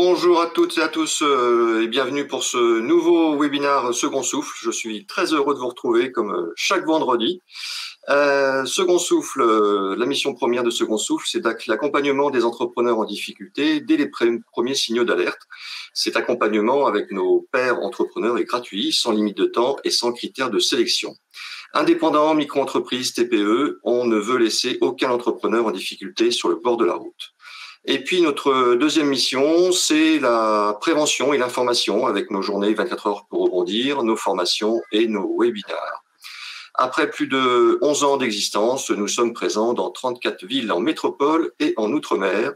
Bonjour à toutes et à tous et bienvenue pour ce nouveau webinaire Second Souffle. Je suis très heureux de vous retrouver comme chaque vendredi. Second Souffle, la mission première de Second Souffle, c'est l'accompagnement des entrepreneurs en difficulté dès les premiers signaux d'alerte. Cet accompagnement avec nos pairs entrepreneurs est gratuit, sans limite de temps et sans critères de sélection. Indépendants, micro-entreprises, TPE, on ne veut laisser aucun entrepreneur en difficulté sur le bord de la route. Et puis notre deuxième mission, c'est la prévention et l'information avec nos journées 24 heures pour rebondir, nos formations et nos webinaires. Après plus de 11 ans d'existence, nous sommes présents dans 34 villes en métropole et en outre-mer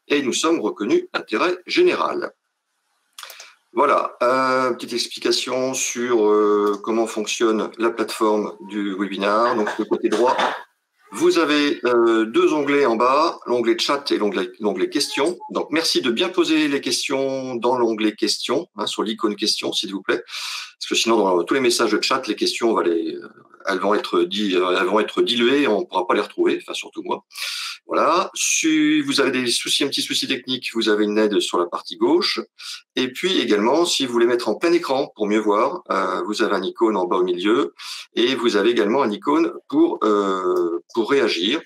et nous sommes reconnus d'intérêt général. Voilà, petite explication sur comment fonctionne la plateforme du webinaire. Donc le côté droit, vous avez deux onglets en bas, l'onglet chat et l'onglet questions. Donc, merci de bien poser les questions dans l'onglet questions, sur l'icône questions, s'il vous plaît. Parce que sinon, dans tous les messages de chat, les questions, elles vont être diluées, on ne pourra pas les retrouver, enfin surtout moi. Voilà. Si vous avez un petit souci technique, vous avez une aide sur la partie gauche. Et puis également, si vous voulez mettre en plein écran pour mieux voir, vous avez un icône en bas au milieu et vous avez également un icône pour réagir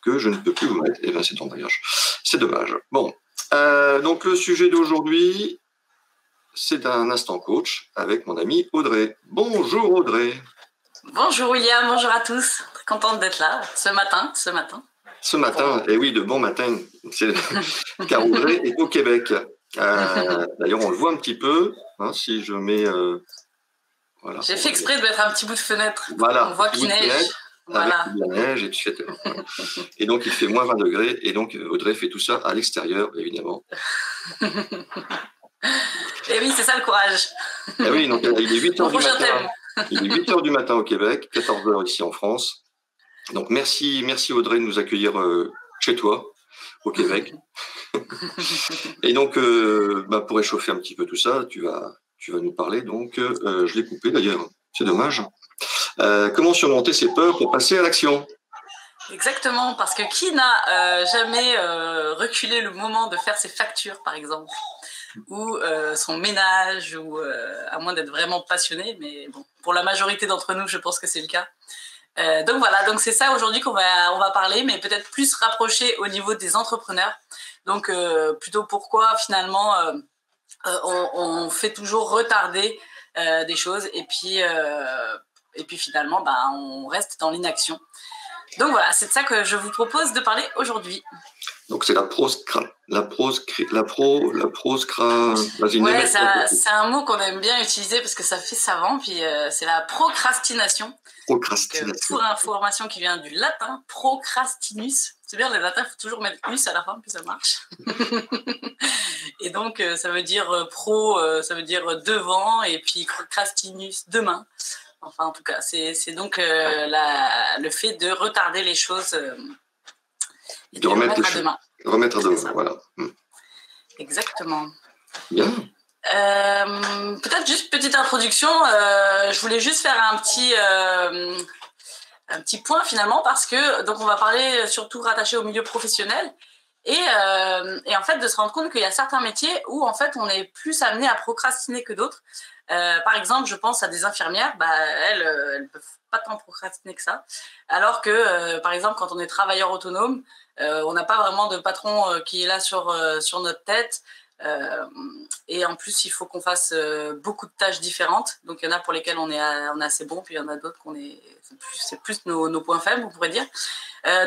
que je ne peux plus vous mettre. Et bien c'est dommage. C'est dommage. Bon, donc le sujet d'aujourd'hui, c'est un instant coach avec mon amie Audrey. Bonjour Audrey. Bonjour William, bonjour à tous. Très contente d'être là ce matin. Et oui, de bon matin, car Audrey est au Québec. D'ailleurs, on le voit un petit peu, si je mets... voilà. J'ai fait exprès de mettre un petit bout de fenêtre. Voilà, on voit qu'il neige. Voilà. Avec de la neige, etc. Et donc, il fait moins 20 degrés, et donc Audrey fait tout ça à l'extérieur, évidemment. Et oui, c'est ça le courage. Et oui, donc il est 8h du matin. Il est 8h du matin au Québec, 14h ici en France. Donc merci Audrey de nous accueillir chez toi, au Québec. Et donc, pour réchauffer un petit peu tout ça, tu vas nous parler. Donc, je l'ai coupé d'ailleurs, c'est dommage. Comment surmonter ses peurs pour passer à l'action? Exactement, parce que qui n'a jamais reculé le moment de faire ses factures, par exemple, ou son ménage, ou à moins d'être vraiment passionné, mais bon, pour la majorité d'entre nous, je pense que c'est le cas. Donc voilà, donc c'est ça aujourd'hui on va parler, mais peut-être plus rapproché au niveau des entrepreneurs. Donc plutôt pourquoi finalement on fait toujours retarder des choses et puis finalement on reste dans l'inaction. Donc voilà, c'est de ça que je vous propose de parler aujourd'hui. Donc c'est la ouais, c'est un mot qu'on aime bien utiliser parce que ça fait savant, puis c'est la procrastination. Procrastination. Pour information qui vient du latin, procrastinus. C'est bien, le latin, il faut toujours mettre us à la fin, puis ça marche. Et donc, ça veut dire ça veut dire devant, et puis procrastinus, demain. Enfin, en tout cas, c'est donc le fait de retarder les choses et de remettre à demain. Remettre à demain, voilà. Exactement. Bien. Peut-être juste petite introduction. Je voulais juste faire un petit point finalement parce que donc on va parler surtout rattaché au milieu professionnel et en fait de se rendre compte qu'il y a certains métiers où en fait on est plus amené à procrastiner que d'autres. Par exemple, je pense à des infirmières, elles peuvent pas tant procrastiner que ça. Alors que par exemple quand on est travailleur autonome, on n'a pas vraiment de patron qui est là sur notre tête. Et en plus, il faut qu'on fasse beaucoup de tâches différentes. Donc, il y en a pour lesquelles on est assez bon, puis il y en a d'autres c'est plus nos points faibles, on pourrait dire.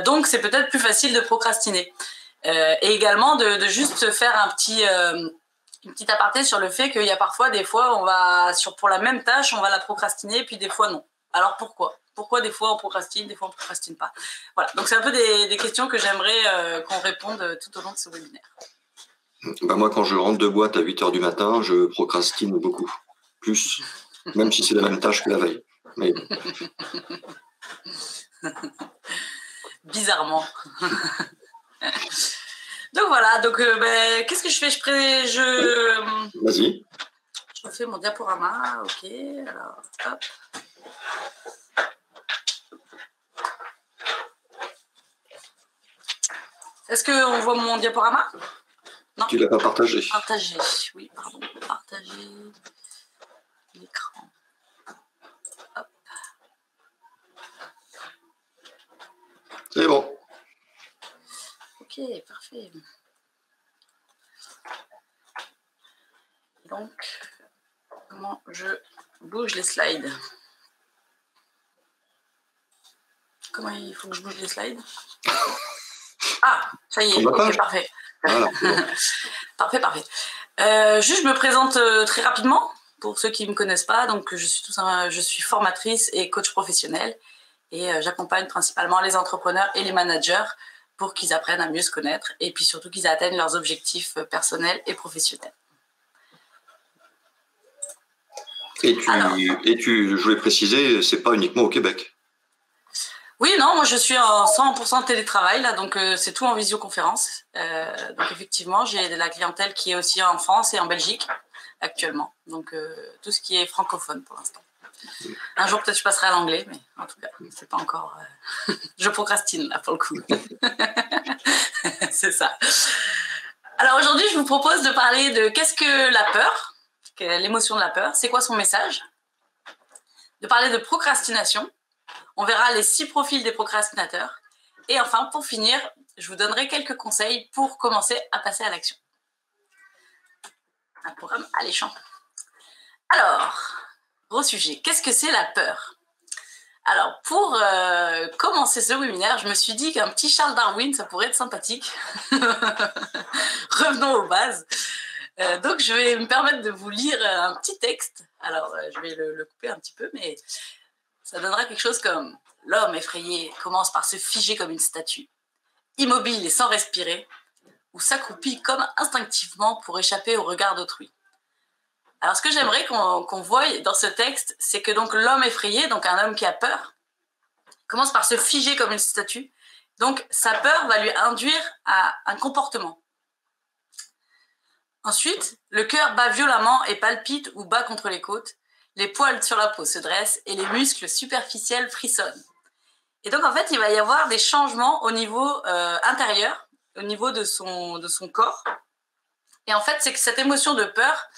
Donc, c'est peut-être plus facile de procrastiner. Et également, de juste faire une petite aparté sur le fait qu'il y a parfois, des fois, pour la même tâche, on va la procrastiner, puis des fois, non. Alors, pourquoi ? Pourquoi des fois on procrastine, des fois on ne procrastine pas? Voilà, donc c'est un peu des questions que j'aimerais qu'on réponde tout au long de ce webinaire. Moi, quand je rentre de boîte à 8h du matin, je procrastine beaucoup. Plus, même si c'est la même tâche que la veille. Mais... Bizarrement. Donc voilà, donc qu'est-ce que je fais? Vas-y. Je fais mon diaporama, ok. Alors, hop. Est-ce qu'on voit mon diaporama? Non. Tu l'as pas partagé. Partager, oui, pardon. Partager l'écran. Hop. C'est bon. Ok, parfait. Donc, comment je bouge les slides? Comment il faut que je bouge les slides? Ah, ça y est, ok, parfait. Voilà. Parfait. Juste, je me présente très rapidement pour ceux qui ne me connaissent pas. Donc, je suis formatrice et coach professionnel et j'accompagne principalement les entrepreneurs et les managers pour qu'ils apprennent à mieux se connaître et puis surtout qu'ils atteignent leurs objectifs personnels et professionnels. Je voulais préciser, c'est pas uniquement au Québec. Oui, non, moi je suis en 100% télétravail, là, donc c'est tout en visioconférence. Donc effectivement, j'ai de la clientèle qui est aussi en France et en Belgique actuellement. Donc tout ce qui est francophone pour l'instant. Un jour peut-être je passerai à l'anglais, mais en tout cas, c'est pas encore... je procrastine là pour le coup. C'est ça. Alors aujourd'hui, je vous propose de parler de qu'est-ce que la peur, l'émotion de la peur, c'est quoi son message, de parler de procrastination. On verra les 6 profils des procrastinateurs. Et enfin, pour finir, je vous donnerai quelques conseils pour commencer à passer à l'action. Un programme alléchant. Alors, gros sujet, qu'est-ce que c'est la peur? Alors, pour commencer ce webinaire, je me suis dit qu'un petit Charles Darwin, ça pourrait être sympathique. Revenons aux bases. Donc, je vais me permettre de vous lire un petit texte. Alors, je vais le couper un petit peu, mais... ça donnera quelque chose comme « L'homme effrayé commence par se figer comme une statue, immobile et sans respirer, ou s'accroupit comme instinctivement pour échapper au regard d'autrui. » Alors, ce que j'aimerais qu'on voie dans ce texte, c'est que donc l'homme effrayé, donc un homme qui a peur, commence par se figer comme une statue. Donc, sa peur va lui induire à un comportement. Ensuite, le cœur bat violemment et palpite ou bat contre les côtes. Les poils sur la peau se dressent et les muscles superficiels frissonnent. Et donc, en fait, il va y avoir des changements au niveau intérieur, au niveau de son corps. Et en fait, c'est que cette émotion de peur,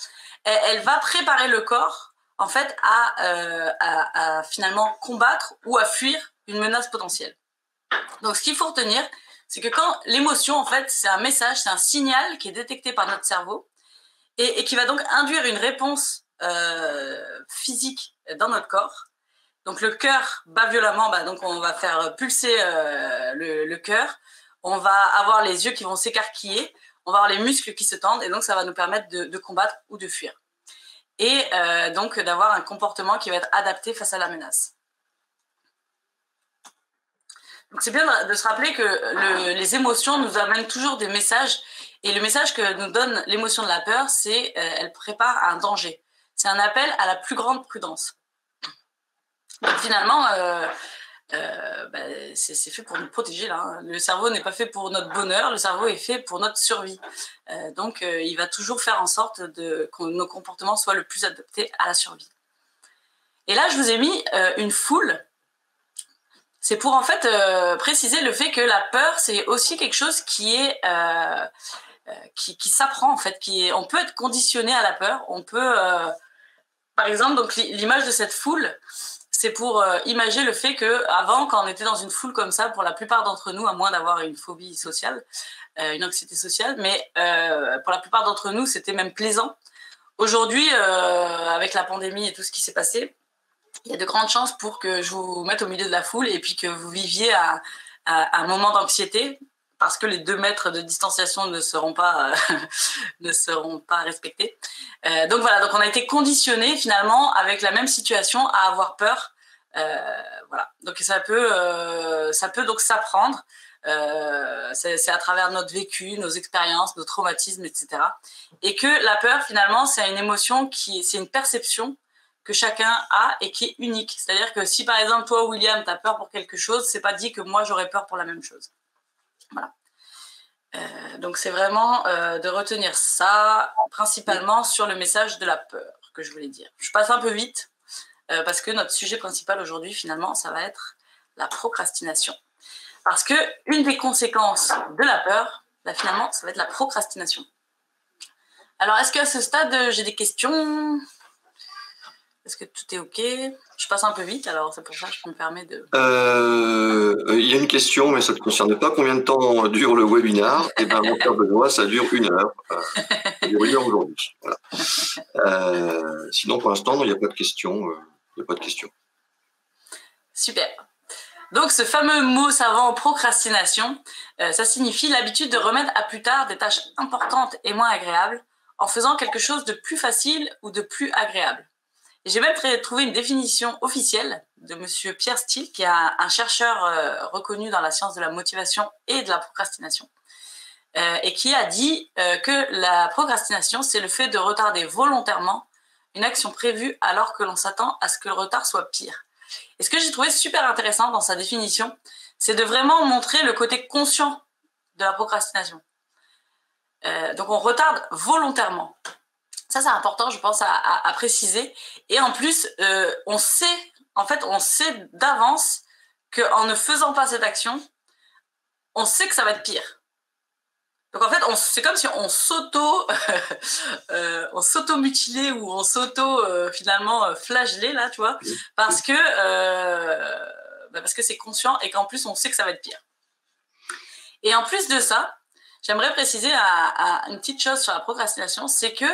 elle va préparer le corps, en fait, à finalement combattre ou à fuir une menace potentielle. Donc, ce qu'il faut retenir, c'est que quand l'émotion, en fait, c'est un message, c'est un signal qui est détecté par notre cerveau et qui va donc induire une réponse physique dans notre corps. Donc le cœur bat violemment, donc on va faire pulser le cœur, on va avoir les yeux qui vont s'écarquiller, on va avoir les muscles qui se tendent et donc ça va nous permettre de combattre ou de fuir. Et donc d'avoir un comportement qui va être adapté face à la menace. Donc c'est bien de se rappeler que les émotions nous amènent toujours des messages et le message que nous donne l'émotion de la peur, c'est elle prépare à un danger. C'est un appel à la plus grande prudence. Donc finalement, c'est fait pour nous protéger là. Hein. Le cerveau n'est pas fait pour notre bonheur, le cerveau est fait pour notre survie. Donc il va toujours faire en sorte que nos comportements soient le plus adaptés à la survie. Et là, je vous ai mis une foule. C'est pour en fait préciser le fait que la peur, c'est aussi quelque chose qui est qui s'apprend en fait. On peut être conditionné à la peur. On peut, par exemple, donc l'image de cette foule. C'est pour imager le fait qu'avant, quand on était dans une foule comme ça, pour la plupart d'entre nous, à moins d'avoir une phobie sociale, une anxiété sociale, mais pour la plupart d'entre nous, c'était même plaisant. Aujourd'hui, avec la pandémie et tout ce qui s'est passé, il y a de grandes chances pour que je vous mette au milieu de la foule et puis que vous viviez un moment d'anxiété parce que les 2 mètres de distanciation ne seront pas respectés. Donc voilà, donc on a été conditionnés finalement avec la même situation à avoir peur. Voilà, donc ça peut donc s'apprendre. C'est à travers notre vécu, nos expériences, nos traumatismes, etc. Et que la peur finalement c'est une émotion c'est une perception que chacun a et qui est unique. C'est-à-dire que si par exemple toi William t'as peur pour quelque chose, c'est pas dit que moi j'aurais peur pour la même chose. Voilà. Donc c'est vraiment de retenir ça principalement sur le message de la peur que je voulais dire. Je passe un peu vite parce que notre sujet principal aujourd'hui finalement ça va être la procrastination. Parce que une des conséquences de la peur, finalement ça va être la procrastination. Alors, est-ce qu'à ce stade, j'ai des questions? Est-ce que tout est OK? Je passe un peu vite, alors c'est pour ça que je me permets de... Il y a une question, mais ça ne te concerne pas. Combien de temps dure le webinaire? Eh bien, mon cher Benoît, ça dure 1 heure. Ça dure 1 heure aujourd'hui. Voilà. Sinon, pour l'instant, il n'y a pas de questions. Il n'y a pas de questions. Super. Donc, ce fameux mot savant procrastination, ça signifie l'habitude de remettre à plus tard des tâches importantes et moins agréables en faisant quelque chose de plus facile ou de plus agréable. Et j'ai même trouvé une définition officielle de monsieur Pierre Steele, qui est un chercheur reconnu dans la science de la motivation et de la procrastination, et qui a dit que la procrastination, c'est le fait de retarder volontairement une action prévue alors que l'on s'attend à ce que le retard soit pire. Et ce que j'ai trouvé super intéressant dans sa définition, c'est de vraiment montrer le côté conscient de la procrastination. Donc on retarde volontairement. Ça, c'est important, je pense, à préciser. Et en plus, on sait d'avance qu'en ne faisant pas cette action, on sait que ça va être pire. Donc en fait, c'est comme si on s'auto-mutilait ou on finalement flagellait, là, tu vois, parce que c'est conscient et qu'en plus, on sait que ça va être pire. Et en plus de ça, j'aimerais préciser une petite chose sur la procrastination, c'est que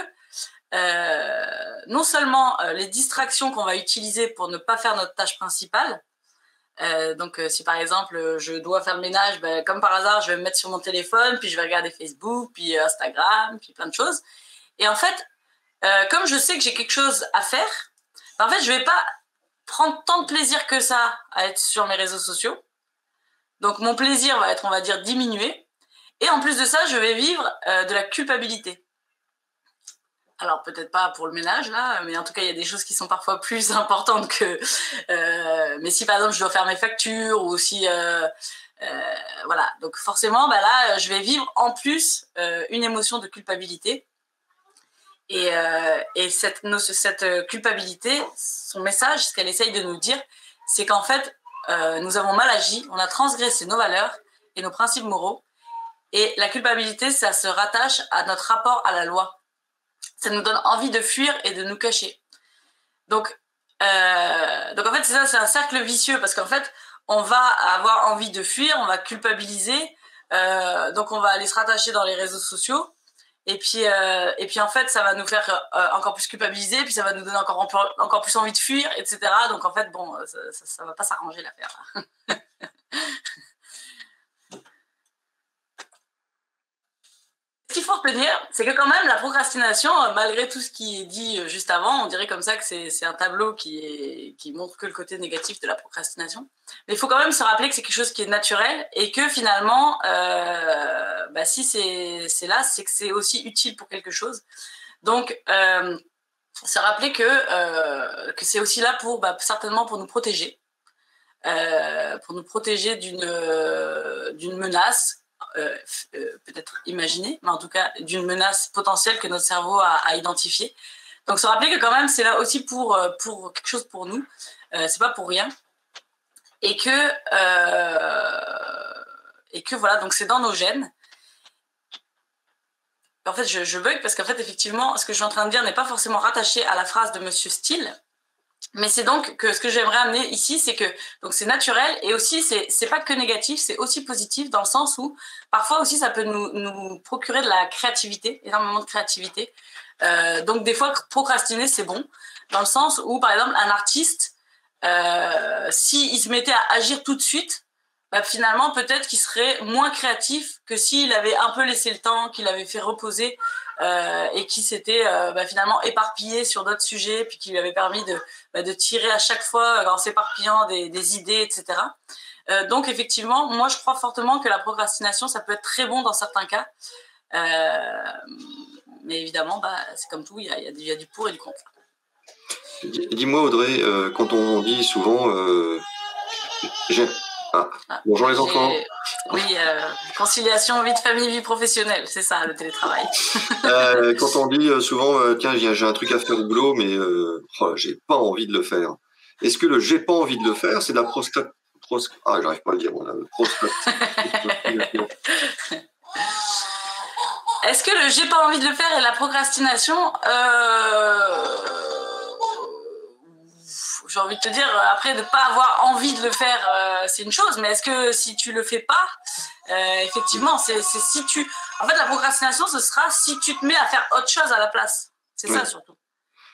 non seulement les distractions qu'on va utiliser pour ne pas faire notre tâche principale, donc si par exemple je dois faire le ménage, comme par hasard je vais me mettre sur mon téléphone, puis je vais regarder Facebook, puis Instagram, puis plein de choses, et en fait comme je sais que j'ai quelque chose à faire, en fait je vais pas prendre tant de plaisir que ça à être sur mes réseaux sociaux, donc mon plaisir va être, on va dire, diminué, et en plus de ça je vais vivre de la culpabilité. Alors, peut-être pas pour le ménage, là, mais en tout cas, il y a des choses qui sont parfois plus importantes que... mais si, par exemple, je dois faire mes factures ou si... voilà. Donc, forcément, là, je vais vivre en plus une émotion de culpabilité. Et cette culpabilité, son message, ce qu'elle essaye de nous dire, c'est qu'en fait, nous avons mal agi, on a transgressé nos valeurs et nos principes moraux. Et la culpabilité, ça se rattache à notre rapport à la loi. Ça nous donne envie de fuir et de nous cacher. Donc en fait, c'est ça, c'est un cercle vicieux, parce qu'en fait, on va avoir envie de fuir, on va culpabiliser, donc on va aller se rattacher dans les réseaux sociaux, et puis en fait, ça va nous faire encore plus culpabiliser, puis ça va nous donner encore plus envie de fuir, etc. Donc en fait, bon, ça va pas s'arranger l'affaire. Ce qu'il faut retenir, c'est que quand même la procrastination, malgré tout ce qui est dit juste avant, on dirait comme ça que c'est un tableau qui montre que le côté négatif de la procrastination. Mais il faut quand même se rappeler que c'est quelque chose qui est naturel et que finalement, si c'est là, c'est que c'est aussi utile pour quelque chose. Donc, se rappeler que c'est aussi là certainement pour nous protéger. D'une menace, peut-être imaginée, mais en tout cas d'une menace potentielle que notre cerveau a identifiée. Donc se rappeler que quand même c'est là aussi pour quelque chose pour nous, c'est pas pour rien, et que voilà, donc c'est dans nos gènes. En fait je bug parce qu'en fait effectivement ce que je suis en train de dire n'est pas forcément rattaché à la phrase de monsieur Steele. Mais c'est donc que ce que j'aimerais amener ici, c'est que donc c'est naturel, et aussi c'est pas que négatif, c'est aussi positif, dans le sens où parfois aussi ça peut nous procurer de la créativité, énormément de créativité. Donc des fois procrastiner c'est bon, dans le sens où par exemple un artiste, s'il se mettait à agir tout de suite, finalement peut-être qu'il serait moins créatif que s'il avait un peu laissé le temps, qu'il avait fait reposer. Et qui s'était finalement éparpillé sur d'autres sujets, puis qui lui avait permis de tirer à chaque fois en s'éparpillant des idées, etc. Donc effectivement, moi je crois fortement que la procrastination, ça peut être très bon dans certains cas, mais évidemment, c'est comme tout, il y a du pour et du contre. Dis-moi Audrey, quand on dit souvent bonjour les enfants. Oui, conciliation vie de famille, vie professionnelle, c'est ça le télétravail. Quand on dit souvent tiens, j'ai un truc à faire au boulot, mais j'ai pas envie de le faire. Est-ce que le j'ai pas envie de le faire, c'est de la j'arrive pas à le dire, voilà, Est-ce que le j'ai pas envie de le faire et la procrastination, j'ai envie de te dire, après, de ne pas avoir envie de le faire, c'est une chose, mais est-ce que si tu le fais pas, effectivement, c'est si tu... En fait, la procrastination, ce sera si tu te mets à faire autre chose à la place. C'est ça, surtout.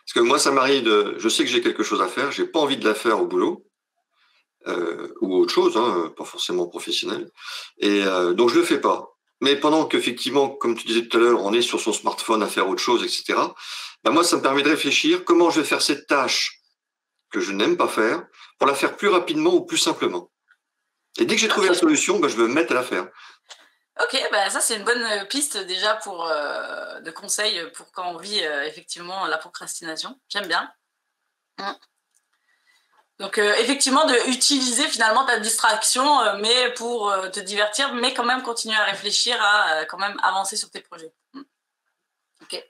Parce que moi, ça m'arrive de... Je sais que j'ai quelque chose à faire, j'ai pas envie de la faire au boulot, ou autre chose, hein, pas forcément professionnel, et donc je le fais pas. Mais pendant qu'effectivement, comme tu disais tout à l'heure, on est sur son smartphone à faire autre chose, etc., ben moi, ça me permet de réfléchir comment je vais faire cette tâche que je n'aime pas faire pour la faire plus rapidement ou plus simplement. Et dès que j'ai trouvé la solution, ben, je vais me mettre à la faire. Ok, bah ça c'est une bonne piste déjà pour de conseils pour quand on vit effectivement la procrastination. J'aime bien. Donc effectivement de utiliser finalement ta distraction, mais pour te divertir, mais quand même continuer à réfléchir à quand même avancer sur tes projets. Ok.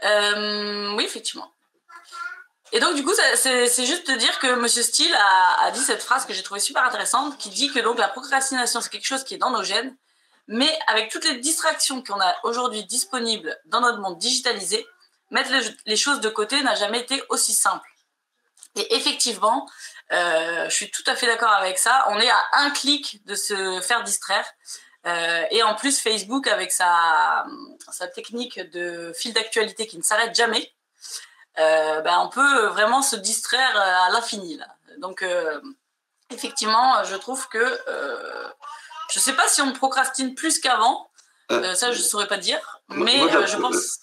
Oui, effectivement. Et donc du coup, c'est juste te dire que Monsieur Steele a dit cette phrase que j'ai trouvée super intéressante, qui dit que donc la procrastination c'est quelque chose qui est dans nos gènes, mais avec toutes les distractions qu'on a aujourd'hui disponibles dans notre monde digitalisé, mettre les choses de côté n'a jamais été aussi simple. Et effectivement, je suis tout à fait d'accord avec ça. On est à un clic de se faire distraire. Et en plus, Facebook, avec sa technique de fil d'actualité qui ne s'arrête jamais, on peut vraiment se distraire à l'infini. Donc, effectivement, je trouve que... je ne sais pas si on procrastine plus qu'avant. Ça, je ne saurais pas dire. Mais je pense...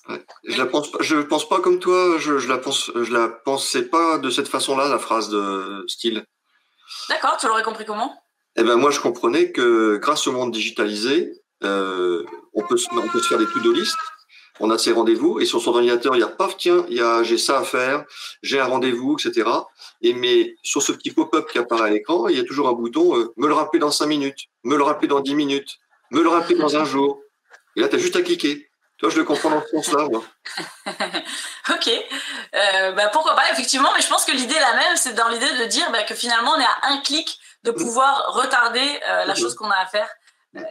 Je pense pas comme toi. Je la pensais pas de cette façon-là, la phrase de Steele. D'accord, tu l'aurais compris comment? Eh ben moi, je comprenais que grâce au monde digitalisé, on peut se faire des to-do list. On a ses rendez-vous et sur son ordinateur, il y a paf, tiens, j'ai ça à faire, j'ai un rendez-vous, etc. Mais sur ce petit pop-up qui apparaît à l'écran, il y a toujours un bouton me le rappeler dans 5 minutes, me le rappeler dans 10 minutes, me le rappeler dans un jour. Et là, tu as juste à cliquer. Toi, je le comprends dans ce sens-là, moi. Ok. Pourquoi pas, effectivement, mais je pense que l'idée est la même, c'est dans l'idée de dire que finalement, on est à un clic de pouvoir retarder la chose qu'on a à faire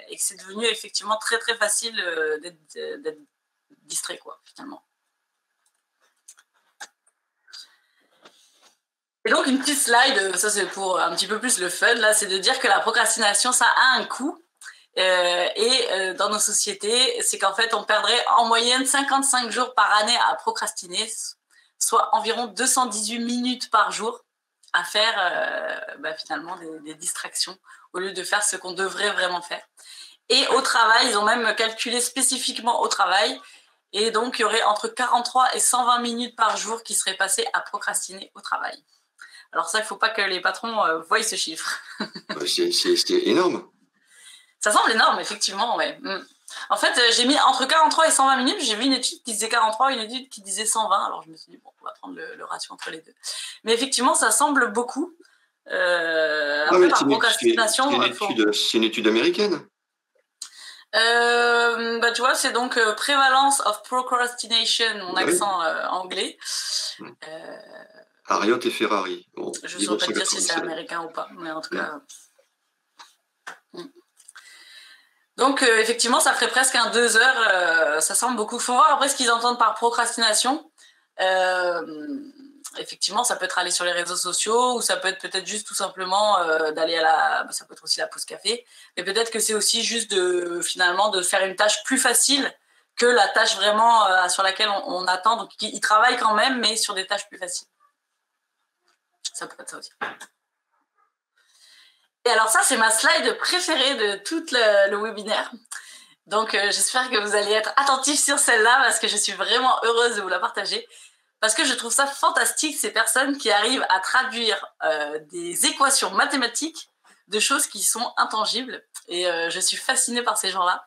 et que c'est devenu effectivement très, très facile d'être distrait, quoi, finalement. Et donc, une petite slide, ça c'est pour un petit peu plus le fun, là, c'est de dire que la procrastination, ça a un coût. Dans nos sociétés, c'est qu'en fait, on perdrait en moyenne 55 jours par année à procrastiner, soit environ 218 minutes par jour à faire finalement des distractions au lieu de faire ce qu'on devrait vraiment faire. Et au travail, ils ont même calculé spécifiquement au travail, et donc il y aurait entre 43 et 120 minutes par jour qui seraient passées à procrastiner au travail. Alors ça, il ne faut pas que les patrons voient ce chiffre. C'est énorme. Ça semble énorme, effectivement, ouais. En fait, j'ai mis entre 43 et 120 minutes. J'ai vu une étude qui disait 43, une étude qui disait 120. Alors, je me suis dit, bon, on va prendre le ratio entre les deux. Mais effectivement, ça semble beaucoup. Après, par procrastination... C'est une étude américaine. Tu vois, c'est donc Prevalence of Procrastination, mon accent anglais. Harriot et Ferrari. Bon, je ne saurais pas te dire si c'est américain ou pas, mais en tout cas... Donc, effectivement, ça ferait presque 2 heures. Ça semble beaucoup. Il faut voir après ce qu'ils entendent par procrastination. Effectivement, ça peut être aller sur les réseaux sociaux ou ça peut être peut-être juste tout simplement d'aller ça peut être aussi la pause café. Mais peut-être que c'est aussi juste finalement de faire une tâche plus facile que la tâche vraiment sur laquelle on attend. Donc, ils travaillent quand même, mais sur des tâches plus faciles. Ça peut être ça aussi. Et alors ça, c'est ma slide préférée de tout le webinaire. Donc, j'espère que vous allez être attentifs sur celle-là parce que je suis vraiment heureuse de vous la partager. Parce que je trouve ça fantastique, ces personnes qui arrivent à traduire des équations mathématiques de choses qui sont intangibles. Et je suis fascinée par ces gens-là.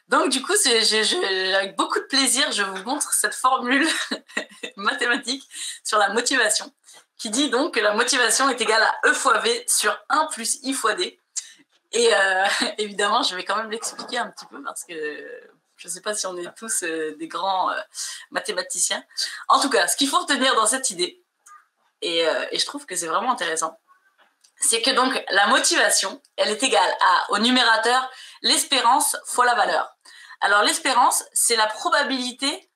Donc, du coup, avec beaucoup de plaisir, je vous montre cette formule mathématique sur la motivation, qui dit donc que la motivation est égale à E fois V sur 1 plus I fois D. Et évidemment, je vais quand même l'expliquer un petit peu parce que je ne sais pas si on est tous des grands mathématiciens. En tout cas, ce qu'il faut retenir dans cette idée, et je trouve que c'est vraiment intéressant, c'est que donc la motivation, elle est égale au numérateur l'espérance fois la valeur. Alors, l'espérance, c'est la probabilité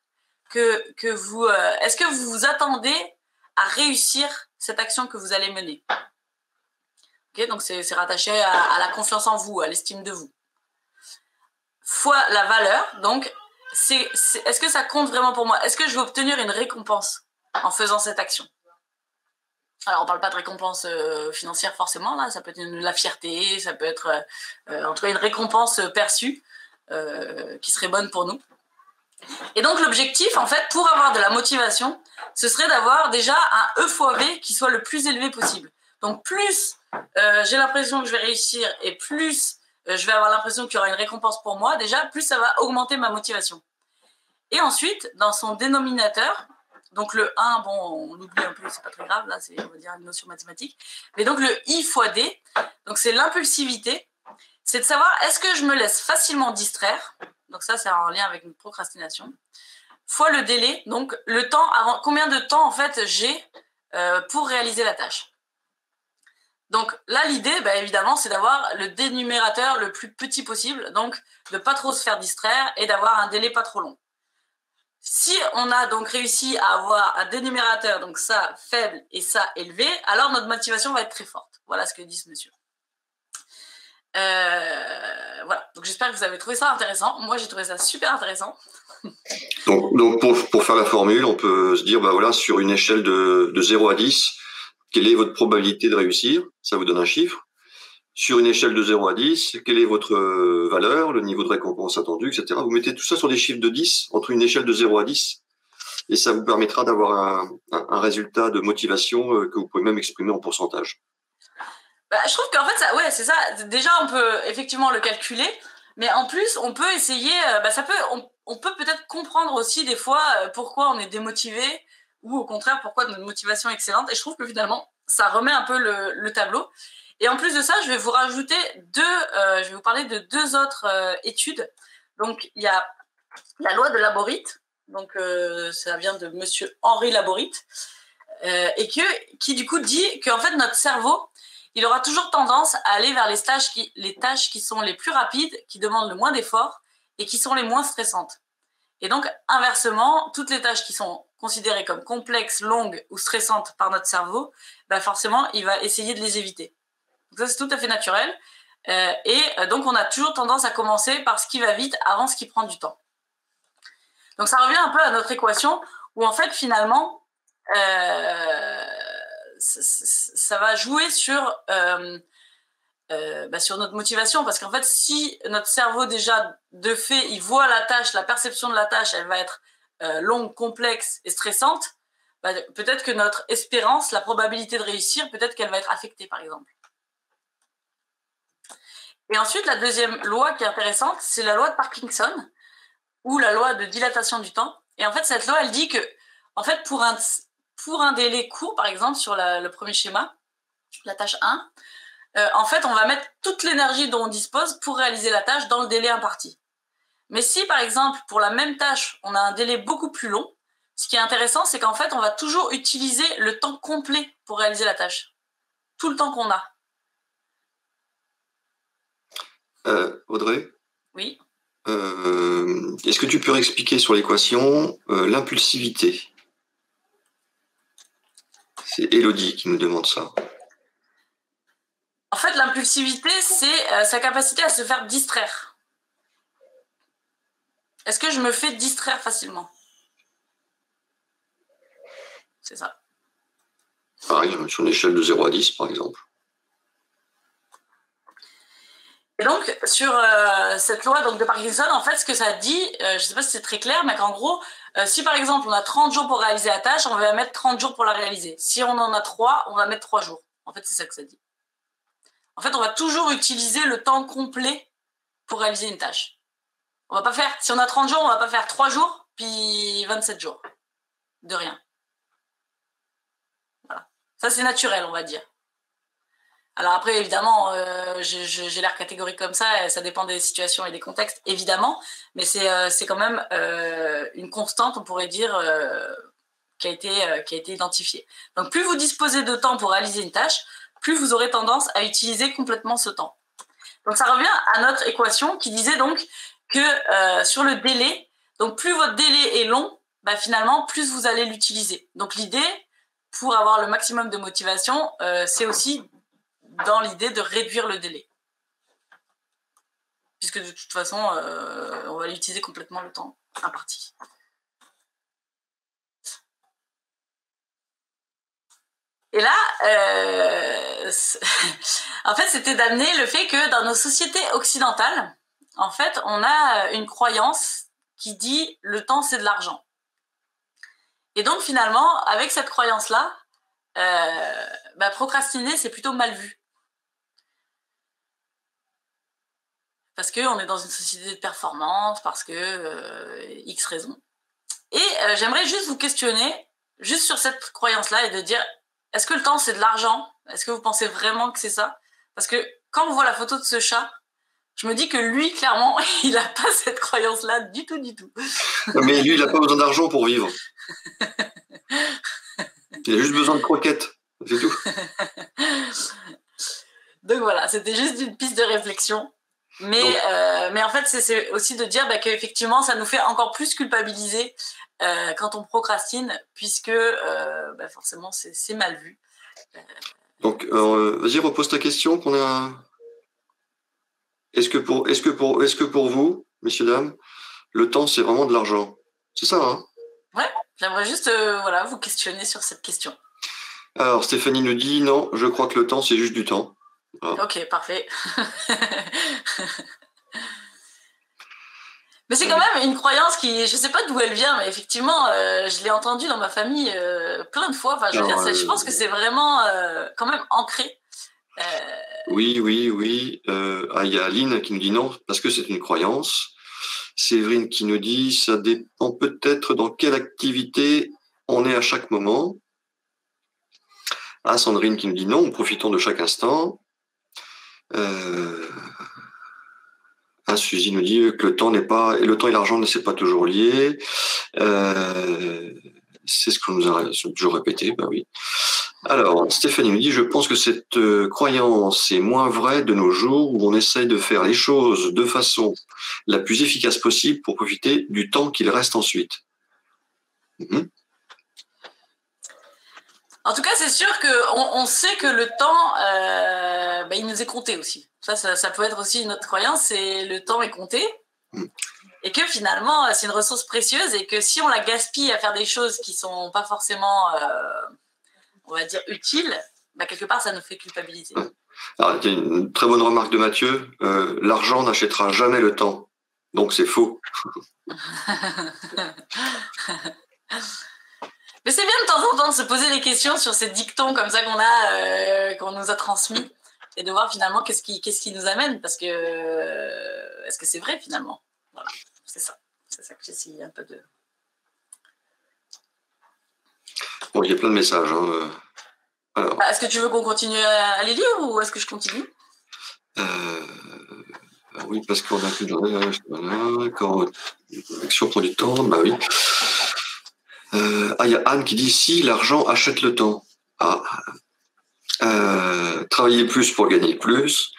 que vous... est-ce que vous vous attendez à réussir cette action que vous allez mener? Okay, donc, c'est rattaché à la confiance en vous, à l'estime de vous. Fois la valeur, donc, est-ce que ça compte vraiment pour moi? Est-ce que je vais obtenir une récompense en faisant cette action? Alors, on ne parle pas de récompense financière forcément, là, ça peut être la fierté, ça peut être en tout cas une récompense perçue qui serait bonne pour nous. Et donc, l'objectif, en fait, pour avoir de la motivation, ce serait d'avoir déjà un E fois V qui soit le plus élevé possible. Donc, plus j'ai l'impression que je vais réussir et plus je vais avoir l'impression qu'il y aura une récompense pour moi, déjà, plus ça va augmenter ma motivation. Et ensuite, dans son dénominateur, donc le 1, bon, on l'oublie un peu, c'est pas très grave, là, c'est, on va dire, une notion mathématique. Mais donc, le I fois D, donc c'est l'impulsivité, c'est de savoir est-ce que je me laisse facilement distraire, donc ça, c'est en lien avec une procrastination, fois le délai, donc le temps, combien de temps, en fait, j'ai pour réaliser la tâche. Donc là, l'idée, bah, évidemment, c'est d'avoir le dénumérateur le plus petit possible, donc de ne pas trop se faire distraire et d'avoir un délai pas trop long. Si on a donc réussi à avoir un dénumérateur, donc ça faible et ça élevé, alors notre motivation va être très forte. Voilà ce que dit ce monsieur. Voilà, donc j'espère que vous avez trouvé ça intéressant. Moi, j'ai trouvé ça super intéressant. Donc pour faire la formule, on peut se dire, bah voilà, sur une échelle de 0 à 10, quelle est votre probabilité de réussir? Ça vous donne un chiffre. Sur une échelle de 0 à 10, quelle est votre valeur, le niveau de récompense attendu, etc. Vous mettez tout ça sur des chiffres de 10, entre une échelle de 0 à 10, et ça vous permettra d'avoir un résultat de motivation que vous pouvez même exprimer en pourcentage. Bah, je trouve qu'en fait, ça, ouais, c'est ça. Déjà, on peut effectivement le calculer, mais en plus, on peut essayer, bah, on peut peut-être comprendre aussi des fois pourquoi on est démotivé, ou au contraire, pourquoi notre motivation est excellente. Et je trouve que finalement, ça remet un peu le tableau. Et en plus de ça, je vais vous rajouter je vais vous parler de deux autres études. Donc, il y a la loi de Laborit, donc ça vient de monsieur Henri Laborit, et qui du coup dit qu'en fait, notre cerveau, il aura toujours tendance à aller vers les tâches qui sont les plus rapides, qui demandent le moins d'efforts et qui sont les moins stressantes. Et donc, inversement, toutes les tâches qui sont considérées comme complexes, longues ou stressantes par notre cerveau, bah forcément, il va essayer de les éviter. Donc ça, c'est tout à fait naturel. Donc, on a toujours tendance à commencer par ce qui va vite avant ce qui prend du temps. Donc, ça revient un peu à notre équation où, en fait, finalement, ça va jouer sur notre motivation, parce qu'en fait, si notre cerveau, déjà, de fait, il voit la tâche, la perception de la tâche, elle va être longue, complexe et stressante, bah, peut-être que notre espérance, la probabilité de réussir, peut-être qu'elle va être affectée, par exemple. Et ensuite, la deuxième loi qui est intéressante, c'est la loi de Parkinson, ou la loi de dilatation du temps. Et en fait, cette loi, elle dit que, en fait, pour un délai court, par exemple, sur le premier schéma, la tâche 1, en fait, on va mettre toute l'énergie dont on dispose pour réaliser la tâche dans le délai imparti. Mais si, par exemple, pour la même tâche, on a un délai beaucoup plus long, ce qui est intéressant, c'est qu'en fait, on va toujours utiliser le temps complet pour réaliser la tâche. Tout le temps qu'on a. Audrey? Oui. Est-ce que tu peux expliquer sur l'équation l'impulsivité? C'est Élodie qui nous demande ça. En fait, l'impulsivité, c'est sa capacité à se faire distraire. Est-ce que je me fais distraire facilement? C'est ça. Pareil, sur une échelle de 0 à 10, par exemple. Et donc, sur cette loi donc, de Parkinson, en fait, ce que ça dit, je ne sais pas si c'est très clair, mais qu'en gros, si par exemple, on a 30 jours pour réaliser la tâche, on va mettre 30 jours pour la réaliser. Si on en a 3, on va mettre 3 jours. En fait, c'est ça que ça dit. En fait, on va toujours utiliser le temps complet pour réaliser une tâche. On va pas faire, si on a 30 jours, on va pas faire 3 jours, puis 27 jours. De rien. Voilà. Ça, c'est naturel, on va dire. Alors après, évidemment, j'ai l'air catégorique comme ça, ça dépend des situations et des contextes, évidemment, mais c'est quand même une constante, on pourrait dire, qui a été identifiée. Donc, plus vous disposez de temps pour réaliser une tâche, plus vous aurez tendance à utiliser complètement ce temps. Donc, ça revient à notre équation qui disait donc que sur le délai. Donc, plus votre délai est long, bah, finalement, plus vous allez l'utiliser. Donc, l'idée, pour avoir le maximum de motivation, c'est aussi dans l'idée de réduire le délai. Puisque de toute façon, on va l'utiliser complètement le temps imparti. Et là, en fait, c'était d'amener le fait que dans nos sociétés occidentales, en fait, on a une croyance qui dit le temps, c'est de l'argent. Et donc, finalement, avec cette croyance-là, bah, procrastiner, c'est plutôt mal vu. Parce qu'on est dans une société de performance, parce que X raisons. Et j'aimerais juste vous questionner, juste sur cette croyance-là, et de dire, est-ce que le temps, c'est de l'argent? Est-ce que vous pensez vraiment que c'est ça? Parce que quand on voit la photo de ce chat, je me dis que lui, clairement, il n'a pas cette croyance-là du tout, du tout. Mais lui, il n'a pas besoin d'argent pour vivre. Il a juste besoin de croquettes, c'est tout. Donc voilà, c'était juste une piste de réflexion. Mais en fait, c'est aussi de dire bah, qu'effectivement, ça nous fait encore plus culpabiliser quand on procrastine, puisque bah, forcément, c'est mal vu. Donc, vas-y, repose ta question. Est-ce que pour vous, messieurs, dames, le temps, c'est vraiment de l'argent? C'est ça, hein? Ouais, j'aimerais juste voilà, vous questionner sur cette question. Alors, Stéphanie nous dit, non, je crois que le temps, c'est juste du temps. Voilà. Ok, parfait. Mais c'est quand même une croyance qui, je sais pas d'où elle vient, mais effectivement, je l'ai entendue dans ma famille plein de fois. Enfin, je veux dire, je pense que c'est vraiment quand même ancré. Oui. Il y a Aline qui nous dit non, parce que c'est une croyance. Séverine qui nous dit, ça dépend peut-être dans quelle activité on est à chaque moment. Ah, Sandrine qui nous dit non, profitons de chaque instant. Suzy nous dit que le temps et l'argent ne sont pas toujours liés. C'est ce que nous a toujours répété, bah oui. Alors, Stéphanie nous dit, je pense que cette croyance est moins vraie de nos jours où on essaye de faire les choses de façon la plus efficace possible pour profiter du temps qu'il reste ensuite. En tout cas, c'est sûr qu'on sait que le temps, il nous est compté aussi. Ça peut être aussi une autre croyance, c'est le temps est compté. Et que finalement, c'est une ressource précieuse et que si on la gaspille à faire des choses qui sont pas forcément, on va dire, utiles, bah, quelque part, ça nous fait culpabiliser. Alors, il y a une très bonne remarque de Mathieu. L'argent n'achètera jamais le temps. Donc, c'est faux. Mais c'est bien de temps en temps de se poser des questions sur ces dictons comme ça qu'on nous a transmis et de voir finalement qu'est-ce qui nous amène parce que est-ce que c'est vrai finalement? Voilà, c'est ça que j'essaye un peu de... Bon, il y a plein de messages. Hein. Alors. Est-ce que tu veux qu'on continue à les lire ou est-ce que je continue? Oui, parce qu'on a plus de journée. Quand l'action prend du temps, bah oui. Il y a Anne qui dit si l'argent achète le temps. Travailler plus pour gagner plus.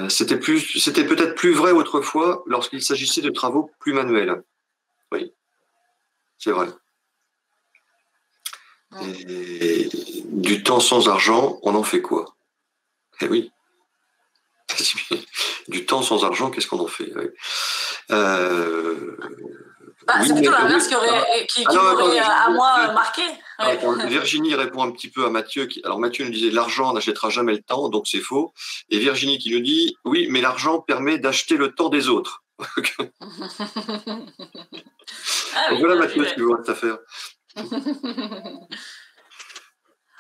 C'était peut-être plus vrai autrefois lorsqu'il s'agissait de travaux plus manuels. Oui, c'est vrai. Et du temps sans argent, on en fait quoi? Eh oui. Du temps sans argent, qu'est-ce qu'on en fait? Oui. C'est plutôt l'inverse qui aurait à moi marqué. Ouais. Virginie répond un petit peu à Mathieu. Alors Mathieu nous disait l'argent n'achètera jamais le temps, donc c'est faux. Et Virginie qui nous dit oui, mais l'argent permet d'acheter le temps des autres. Donc voilà Mathieu, tu vois cette affaire.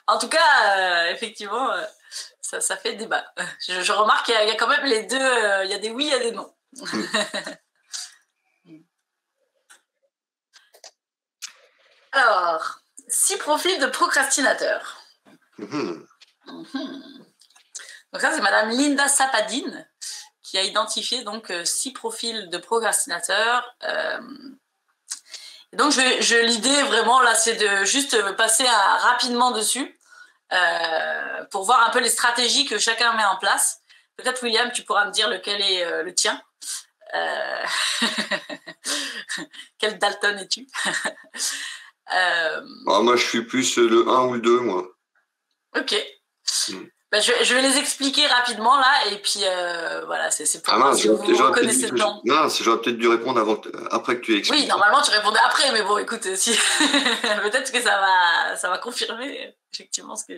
En tout cas, effectivement, ça fait débat. Je remarque qu'il y a quand même les deux, il y a des oui, il y a des non. Alors, 6 profils de procrastinateurs. Donc ça, c'est Madame Linda Sapadine qui a identifié donc 6 profils de procrastinateurs. Donc, l'idée vraiment là, c'est de juste passer rapidement dessus pour voir un peu les stratégies que chacun met en place. Peut-être William, tu pourras me dire lequel est le tien. Quel Dalton es-tu? Moi, je suis plus le 1 ou le 2, moi. Ok. Ben, je vais les expliquer rapidement là, et puis voilà, c'est pour voir si vous vous reconnaissez dedans. Non, j'aurais peut-être dû répondre après que tu expliques. Oui, normalement tu répondais après, mais bon, écoute, si peut-être que ça va confirmer effectivement ce que.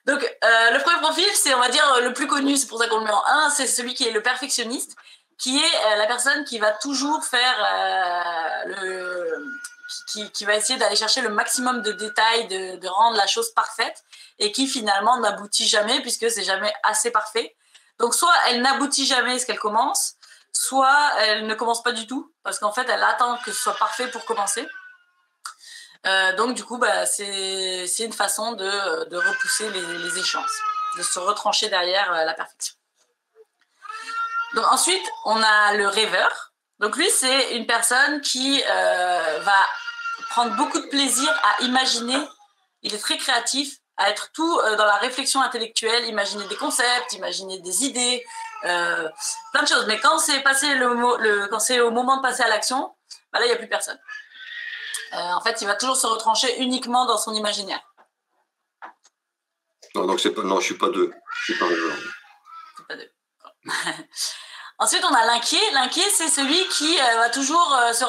Donc le premier profil, c'est, on va dire, le plus connu, c'est pour ça qu'on le met en 1, c'est celui qui est le perfectionniste, qui est la personne qui va toujours faire qui va essayer d'aller chercher le maximum de détails, de rendre la chose parfaite, et qui finalement n'aboutit jamais, puisque c'est jamais assez parfait. Donc soit elle n'aboutit jamais ce qu'elle commence, soit elle ne commence pas du tout, parce qu'en fait elle attend que ce soit parfait pour commencer. Donc du coup, c'est une façon de repousser les échéances, de se retrancher derrière la perfection. Donc ensuite, on a le rêveur. Donc lui, c'est une personne qui va prendre beaucoup de plaisir à imaginer. Il est très créatif, à être tout dans la réflexion intellectuelle, imaginer des concepts, imaginer des idées, plein de choses. Mais quand c'est quand c'est au moment de passer à l'action, là, il n'y a plus personne. En fait, il va toujours se retrancher uniquement dans son imaginaire. Non, donc non, je suis pas deux. Je suis pas rêveur. C'est pas deux. Ensuite, on a l'inquiet. L'inquiet, c'est celui qui va toujours se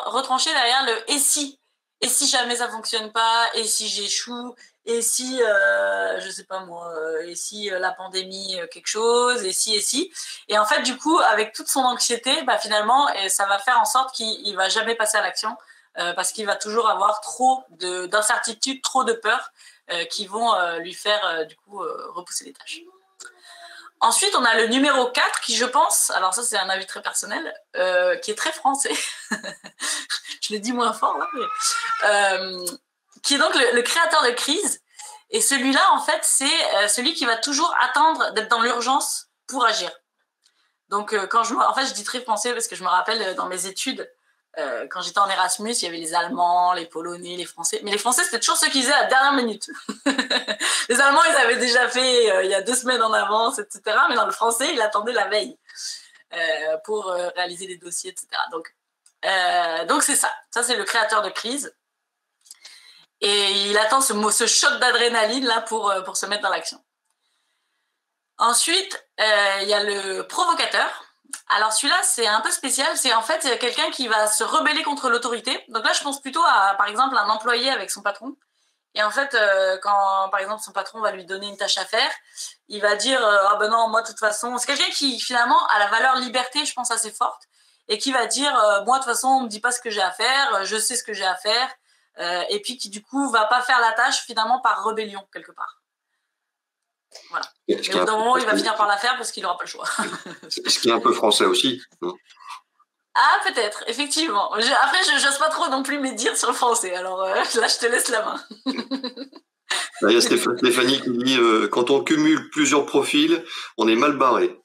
retrancher derrière le « et si ». Et si jamais ça fonctionne pas, et si j'échoue, et si, je sais pas moi, et si la pandémie, quelque chose, et si. Et en fait, du coup, avec toute son anxiété, finalement, ça va faire en sorte qu'il va jamais passer à l'action, parce qu'il va toujours avoir trop d'incertitudes, trop de peurs qui vont lui faire, du coup, repousser les tâches. Ensuite, on a le numéro 4 qui, je pense, alors ça c'est un avis très personnel, qui est très français, je le dis moins fort là, mais qui est donc le créateur de crise. Et celui-là, en fait, c'est celui qui va toujours attendre d'être dans l'urgence pour agir. Donc, en fait, je dis très français parce que je me rappelle dans mes études, quand j'étais en Erasmus, il y avait les Allemands, les Polonais, les Français. Mais les Français, c'était toujours ceux qui faisaient à la dernière minute. Les Allemands, ils avaient déjà fait il y a 2 semaines en avance, etc. Mais dans le français, ils attendaient la veille pour réaliser les dossiers, etc. Donc c'est ça. Ça, c'est le créateur de crise. Et il attend ce choc d'adrénaline là pour se mettre dans l'action. Ensuite, il y a le provocateur. Alors celui-là, c'est un peu spécial. C'est en fait quelqu'un qui va se rebeller contre l'autorité. Donc là, je pense plutôt à, par exemple, un employé avec son patron. Et en fait, quand, par exemple, son patron va lui donner une tâche à faire, il va dire « Ah ben non, moi, de toute façon… » C'est quelqu'un qui, finalement, a la valeur liberté, je pense, assez forte, et qui va dire « Moi, de toute façon, on ne me dit pas ce que j'ai à faire, je sais ce que j'ai à faire. » Et puis qui, du coup, va pas faire la tâche, finalement, par rébellion, quelque part. Voilà. Mais au bout d'un moment, il va finir par la faire parce qu'il n'aura pas le choix. Ce qui est un peu français aussi, non? Ah, peut-être, effectivement. Après, je n'ose pas trop non plus médire sur le français. Alors là, je te laisse la main. Il y a Stéphanie qui dit quand on cumule plusieurs profils, on est mal barré.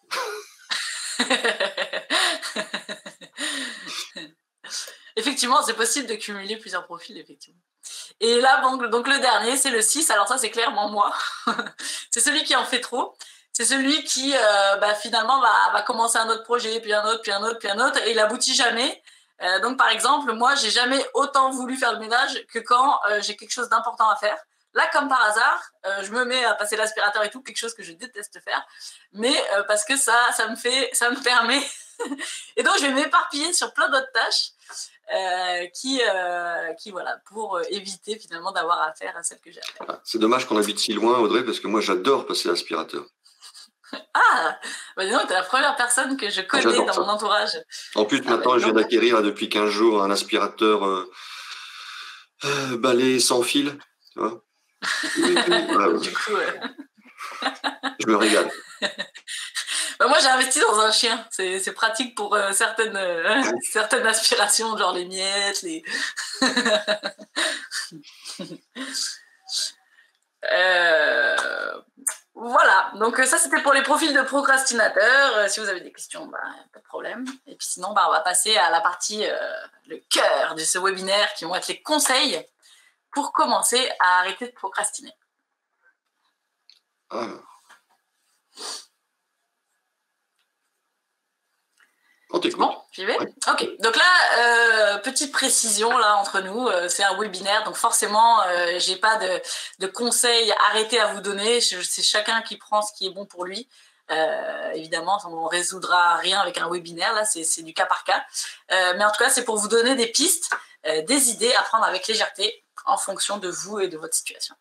Effectivement, c'est possible de cumuler plusieurs profils, effectivement. Et là, donc le dernier, c'est le 6. Alors ça, c'est clairement moi. C'est celui qui en fait trop. C'est celui qui, finalement, va commencer un autre projet, puis un autre, puis un autre, puis un autre, et il aboutit jamais. Donc, par exemple, moi, j'ai jamais autant voulu faire le ménage que quand j'ai quelque chose d'important à faire. Là, comme par hasard, je me mets à passer l'aspirateur et tout, quelque chose que je déteste faire, mais parce que ça me permet. Et donc, je vais m'éparpiller sur plein d'autres tâches qui voilà, pour éviter finalement d'avoir affaire à celle que j'ai à faire. C'est dommage qu'on habite si loin, Audrey, parce que moi, j'adore passer l'aspirateur. Ah, dis donc, t'es la première personne que je connais dans mon entourage. En plus, maintenant, je viens d'acquérir depuis 15 jours un aspirateur balai sans fil, tu vois. Du coup, je me régale. Moi, j'ai investi dans un chien. C'est pratique pour certaines aspirations, genre les miettes, les… Voilà, donc ça c'était pour les profils de procrastinateurs. Si vous avez des questions, pas de problème. Et puis sinon, on va passer à la partie, le cœur de ce webinaire, qui vont être les conseils pour commencer à arrêter de procrastiner. t'écoute. Bon, j'y vais. Ouais. Ok, donc là, petite précision là entre nous, c'est un webinaire, donc forcément, j'ai pas de conseils arrêtés à vous donner. C'est chacun qui prend ce qui est bon pour lui. Évidemment, on résoudra rien avec un webinaire, là, c'est du cas par cas. Mais en tout cas, c'est pour vous donner des pistes, des idées à prendre avec légèreté en fonction de vous et de votre situation.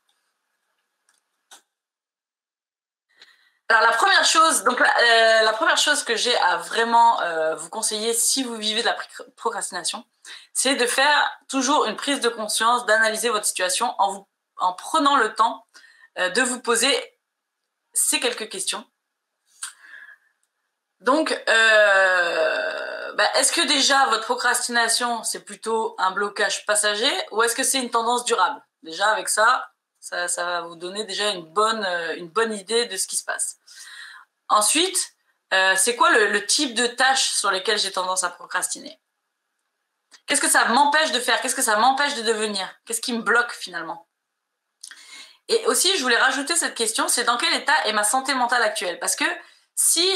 Alors la première chose, donc la première chose que j'ai à vraiment vous conseiller si vous vivez de la procrastination, c'est de faire toujours une prise de conscience, d'analyser votre situation en prenant le temps de vous poser ces quelques questions. Donc, est-ce que déjà votre procrastination, c'est plutôt un blocage passager ou est-ce que c'est une tendance durable? Déjà, avec ça va vous donner déjà une bonne idée de ce qui se passe. Ensuite, c'est quoi le type de tâches sur lesquelles j'ai tendance à procrastiner? Qu'est-ce que ça m'empêche de faire? Qu'est-ce que ça m'empêche de devenir? Qu'est-ce qui me bloque finalement? Et aussi, je voulais rajouter cette question, c'est dans quel état est ma santé mentale actuelle? Parce que si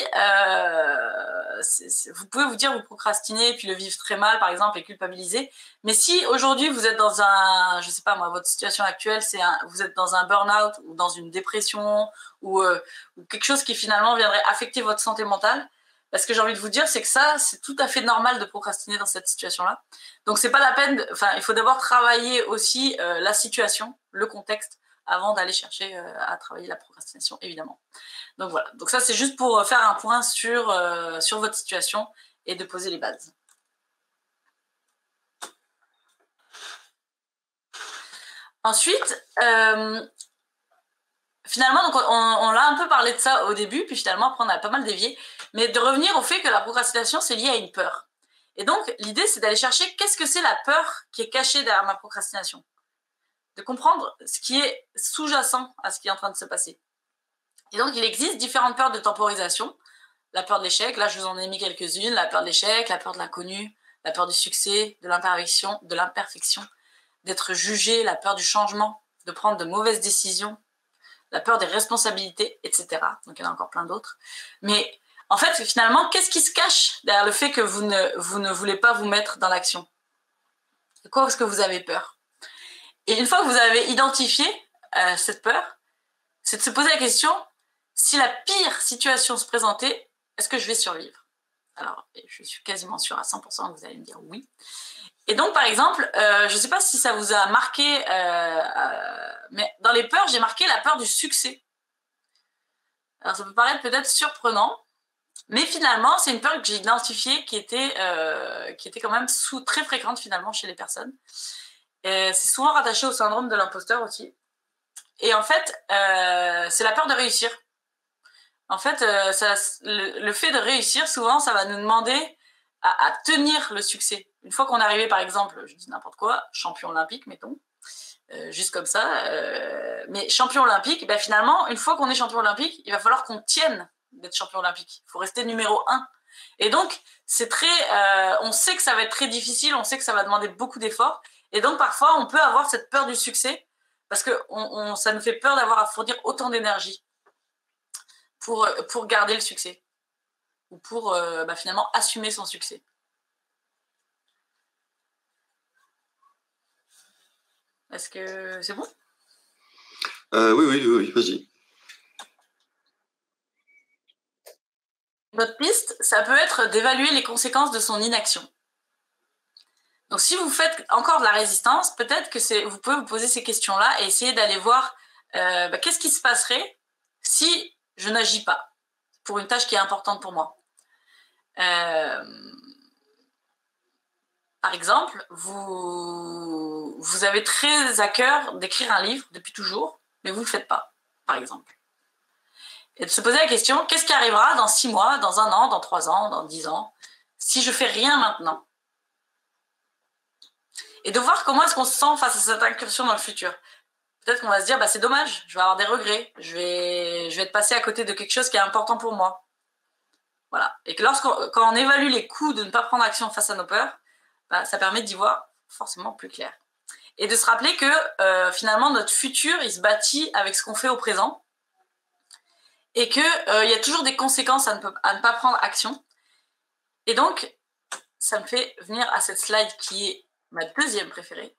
vous pouvez vous dire vous procrastinez et puis le vivre très mal par exemple et culpabiliser, mais si aujourd'hui vous êtes dans un, je sais pas moi, votre situation actuelle c'est vous êtes dans un burn-out ou dans une dépression ou quelque chose qui finalement viendrait affecter votre santé mentale, ce que j'ai envie de vous dire c'est que ça c'est tout à fait normal de procrastiner dans cette situation-là. Donc c'est pas la peine, il faut d'abord travailler aussi la situation, le contexte avant d'aller chercher à travailler la procrastination évidemment. Donc voilà, donc ça c'est juste pour faire un point sur votre situation et de poser les bases. Ensuite, finalement, donc on l'a un peu parlé de ça au début, puis finalement après on a pas mal dévié, mais de revenir au fait que la procrastination c'est lié à une peur. Et donc l'idée c'est d'aller chercher qu'est-ce que c'est la peur qui est cachée derrière ma procrastination. De comprendre ce qui est sous-jacent à ce qui est en train de se passer. Et donc, il existe différentes peurs de temporisation. La peur de l'échec, là, je vous en ai mis quelques-unes. La peur de l'échec, la peur de l'inconnu, la peur du succès, de l'imperfection, d'être jugé, la peur du changement, de prendre de mauvaises décisions, la peur des responsabilités, etc. Donc, il y en a encore plein d'autres. Mais en fait, finalement, qu'est-ce qui se cache derrière le fait que vous ne voulez pas vous mettre dans l'action? De quoi est-ce que vous avez peur? Et une fois que vous avez identifié cette peur, c'est de se poser la question, si la pire situation se présentait, est-ce que je vais survivre? Alors, je suis quasiment sûre à 100% que vous allez me dire oui. Et donc, par exemple, je ne sais pas si ça vous a marqué, mais dans les peurs, j'ai marqué la peur du succès. Alors, ça peut paraître peut-être surprenant, mais finalement, c'est une peur que j'ai identifiée qui était quand même très fréquente finalement chez les personnes. C'est souvent rattaché au syndrome de l'imposteur aussi. Et en fait, c'est la peur de réussir. En fait, le fait de réussir, souvent, ça va nous demander à tenir le succès. Une fois qu'on est arrivé, par exemple, je dis n'importe quoi, champion olympique, mettons, juste comme ça, mais champion olympique, finalement, une fois qu'on est champion olympique, il va falloir qu'on tienne d'être champion olympique. Il faut rester numéro 1. Et donc, on sait que ça va être très difficile, on sait que ça va demander beaucoup d'efforts. Et donc, parfois, on peut avoir cette peur du succès parce que ça nous fait peur d'avoir à fournir autant d'énergie pour garder le succès ou pour finalement assumer son succès. Est-ce que c'est bon? Oui, vas-y. Notre piste, ça peut être d'évaluer les conséquences de son inaction. Donc, si vous faites encore de la résistance, peut-être que vous pouvez vous poser ces questions-là et essayer d'aller voir qu'est-ce qui se passerait si je n'agis pas pour une tâche qui est importante pour moi. Par exemple, vous avez très à cœur d'écrire un livre depuis toujours, mais vous ne le faites pas, par exemple. Et de se poser la question, qu'est-ce qui arrivera dans 6 mois, dans 1 an, dans 3 ans, dans 10 ans, si je fais rien maintenant? Et de voir comment est-ce qu'on se sent face à cette incursion dans le futur. Peut-être qu'on va se dire, c'est dommage, je vais avoir des regrets, je vais être passé à côté de quelque chose qui est important pour moi. Voilà. Et que quand on évalue les coûts de ne pas prendre action face à nos peurs, ça permet d'y voir forcément plus clair. Et de se rappeler que finalement, notre futur, il se bâtit avec ce qu'on fait au présent et qu'il y a toujours des conséquences à ne pas prendre action. Et donc, ça me fait venir à cette slide qui est ma deuxième préférée,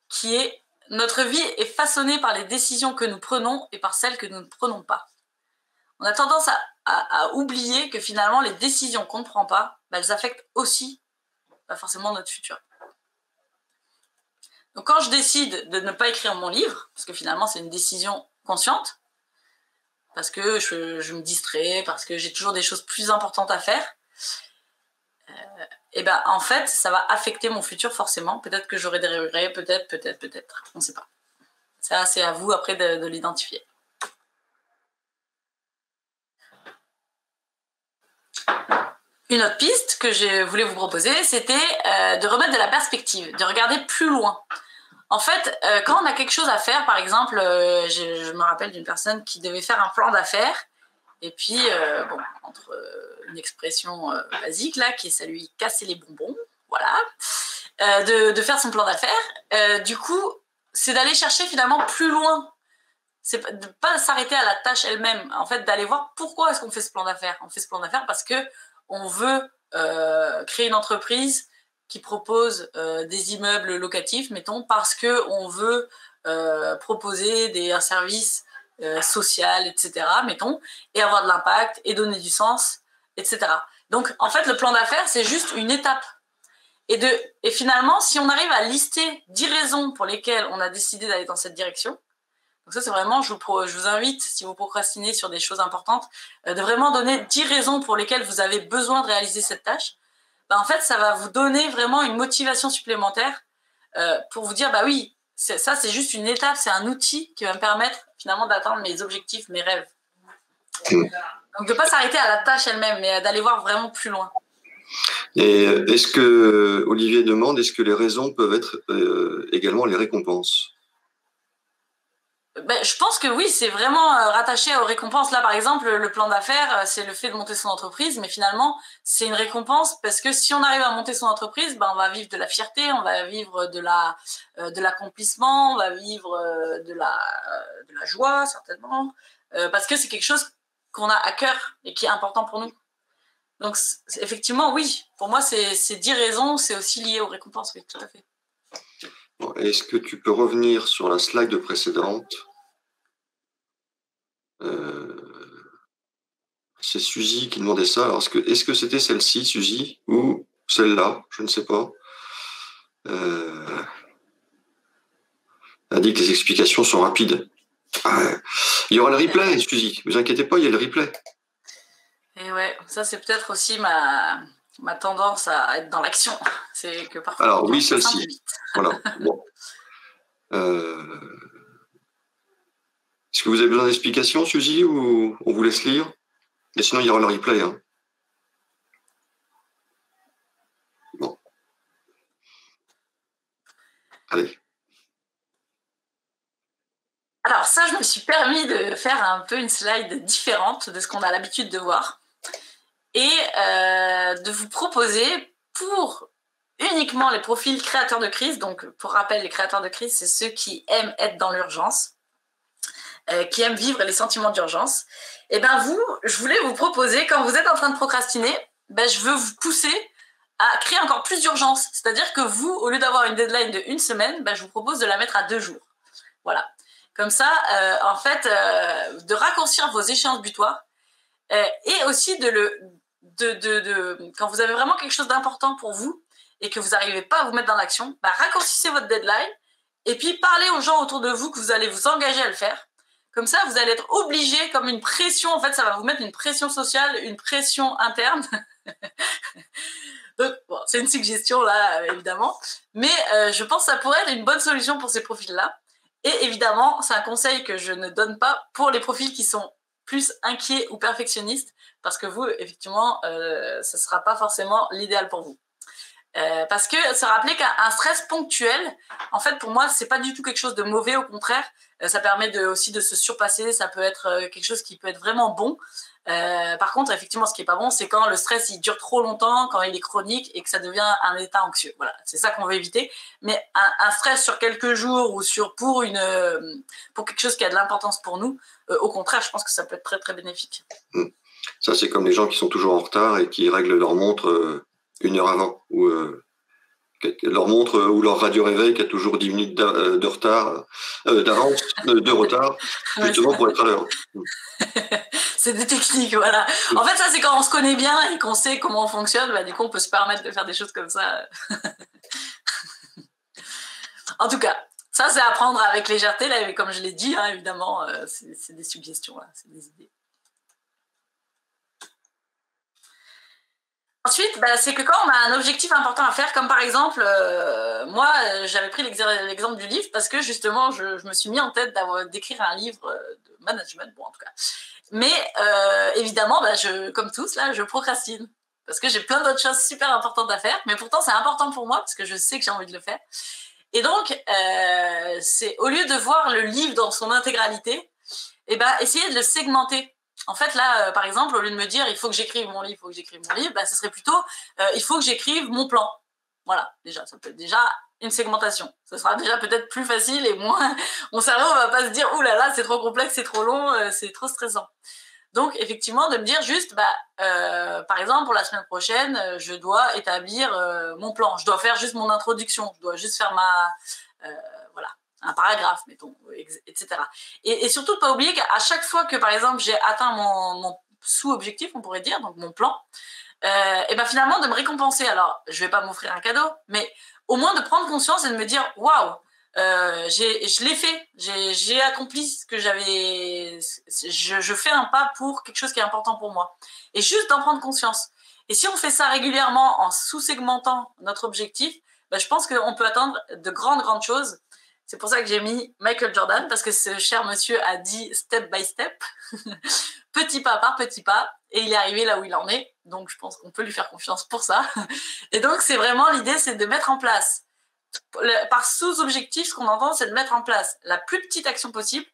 qui est « Notre vie est façonnée par les décisions que nous prenons et par celles que nous ne prenons pas ». On a tendance à oublier que finalement, les décisions qu'on ne prend pas, elles affectent aussi forcément notre futur. Donc quand je décide de ne pas écrire mon livre, parce que finalement c'est une décision consciente, parce que je me distrais, parce que j'ai toujours des choses plus importantes à faire, et ben en fait ça va affecter mon futur forcément. Peut-être que j'aurai des regrets, peut-être, on ne sait pas. Ça c'est à vous après de l'identifier. Une autre piste que je voulais vous proposer, c'était de remettre de la perspective, de regarder plus loin. En fait, quand on a quelque chose à faire, par exemple, je me rappelle d'une personne qui devait faire un plan d'affaires, et puis, bon, entre une expression basique, là, qui est ça lui casser les bonbons, voilà, de faire son plan d'affaires. Du coup, c'est d'aller chercher finalement plus loin. C'est de ne pas s'arrêter à la tâche elle-même, en fait, d'aller voir pourquoi est-ce qu'on fait ce plan d'affaires. On fait ce plan d'affaires parce qu'on veut créer une entreprise qui propose des immeubles locatifs, mettons, parce qu'on veut proposer un service social, etc., mettons, et avoir de l'impact, et donner du sens, etc. Donc, en fait, le plan d'affaires, c'est juste une étape. Et finalement, si on arrive à lister 10 raisons pour lesquelles on a décidé d'aller dans cette direction, donc ça, c'est vraiment, je vous invite, si vous procrastinez sur des choses importantes, de vraiment donner 10 raisons pour lesquelles vous avez besoin de réaliser cette tâche. En fait, ça va vous donner vraiment une motivation supplémentaire pour vous dire, bah oui, ça, c'est juste une étape, c'est un outil qui va me permettre finalement d'atteindre mes objectifs, mes rêves. Donc, de ne pas s'arrêter à la tâche elle-même, mais d'aller voir vraiment plus loin. Et est-ce que, Olivier demande, est-ce que les raisons peuvent être également les récompenses ? Je pense que oui, c'est vraiment rattaché aux récompenses. Là, par exemple, le plan d'affaires, c'est le fait de monter son entreprise, mais finalement, c'est une récompense parce que si on arrive à monter son entreprise, on va vivre de la fierté, on va vivre de l'accomplissement, on va vivre de la joie, certainement, parce que c'est quelque chose qu'on a à cœur et qui est important pour nous. Donc, effectivement, oui, pour moi, c'est 10 raisons, c'est aussi lié aux récompenses, oui, tout à fait. Bon, est-ce que tu peux revenir sur la slide précédente ? C'est Suzy qui demandait ça. Alors, est-ce que c'était celle-ci, Suzy, ou celle-là? Je ne sais pas. Elle dit que les explications sont rapides. Il y aura le replay, Suzy. Ne vous inquiétez pas, il y a le replay. Et ouais, ça c'est peut-être aussi ma tendance à être dans l'action. C'est que parfois. Alors oui, celle-ci. Voilà. Bon. Est-ce que vous avez besoin d'explications, Suzy, ou on vous laisse lire? Et sinon, il y aura le replay. Hein. Bon. Allez. Alors ça, je me suis permis de faire un peu une slide différente de ce qu'on a l'habitude de voir et de vous proposer pour uniquement les profils créateurs de crise. Donc, pour rappel, les créateurs de crise, c'est ceux qui aiment être dans l'urgence, qui aiment vivre les sentiments d'urgence. Et bien vous, je voulais vous proposer, quand vous êtes en train de procrastiner, je veux vous pousser à créer encore plus d'urgence. C'est-à-dire que vous, au lieu d'avoir une deadline de 1 semaine, je vous propose de la mettre à 2 jours. Voilà. Comme ça, en fait, de raccourcir vos échéances butoirs et aussi quand vous avez vraiment quelque chose d'important pour vous et que vous n'arrivez pas à vous mettre dans l'action, raccourcissez votre deadline et puis parlez aux gens autour de vous que vous allez vous engager à le faire. Comme ça, vous allez être obligé, comme une pression, en fait, ça va vous mettre une pression sociale, une pression interne. Donc, bon, c'est une suggestion, là, évidemment. Mais je pense que ça pourrait être une bonne solution pour ces profils-là. Et évidemment, c'est un conseil que je ne donne pas pour les profils qui sont plus inquiets ou perfectionnistes, parce que vous, effectivement, ce ne sera pas forcément l'idéal pour vous. Parce que se rappeler qu'un stress ponctuel, en fait, pour moi, c'est pas du tout quelque chose de mauvais, au contraire. Ça permet aussi de se surpasser, ça peut être quelque chose qui peut être vraiment bon. Par contre, effectivement, ce qui est pas bon, c'est quand le stress il dure trop longtemps, quand il est chronique et que ça devient un état anxieux. Voilà, c'est ça qu'on veut éviter. Mais un stress sur quelques jours ou pour quelque chose qui a de l'importance pour nous, au contraire, je pense que ça peut être très très bénéfique. Ça, c'est comme les gens qui sont toujours en retard et qui règlent leur montre 1 heure avant, ou leur montre ou leur radio réveil qui a toujours 10 minutes de retard, d'avance, de retard, justement pour être à l'heure. C'est des techniques, voilà. En fait, ça, c'est quand on se connaît bien et qu'on sait comment on fonctionne, bah, du coup, on peut se permettre de faire des choses comme ça. En tout cas, ça, c'est à prendre avec légèreté, là, comme je l'ai dit, hein, évidemment, c'est des suggestions, là, c'est des idées. Ensuite, bah, c'est que quand on a un objectif important à faire, comme par exemple, moi, j'avais pris l'exemple du livre parce que justement, je me suis mis en tête d'écrire un livre de management, bon, en tout cas. Mais évidemment, bah, comme tous, là, je procrastine parce que j'ai plein d'autres choses super importantes à faire, mais pourtant, c'est important pour moi parce que je sais que j'ai envie de le faire. Et donc, c'est au lieu de voir le livre dans son intégralité, eh ben, essayer de le segmenter. En fait, là, par exemple, au lieu de me dire il faut que j'écrive mon livre, bah, ce serait plutôt il faut que j'écrive mon plan. Voilà, déjà, ça peut être déjà une segmentation. Ce sera déjà peut-être plus facile et moins. Mon cerveau ne va pas se dire ouh là là, c'est trop complexe, c'est trop long, c'est trop stressant. Donc, effectivement, de me dire juste, par exemple, pour la semaine prochaine, je dois établir mon plan. Je dois faire juste mon introduction. Je dois juste faire voilà, un paragraphe, mettons, etc. Et surtout, ne pas oublier qu'à chaque fois que, par exemple, j'ai atteint mon sous-objectif, on pourrait dire, donc mon plan, et ben finalement, de me récompenser. Alors, je ne vais pas m'offrir un cadeau, mais au moins de prendre conscience et de me dire, waouh, je l'ai fait, j'ai accompli ce que j'avais, je fais un pas pour quelque chose qui est important pour moi. Et juste d'en prendre conscience. Et si on fait ça régulièrement en sous-segmentant notre objectif, ben, je pense qu'on peut atteindre de grandes choses. C'est pour ça que j'ai mis Michael Jordan, parce que ce cher monsieur a dit step by step, petit pas par petit pas, et il est arrivé là où il en est. Donc, je pense qu'on peut lui faire confiance pour ça. Et donc, c'est vraiment l'idée, c'est de mettre en place par sous-objectif, ce qu'on entend, c'est de mettre en place la plus petite action possible,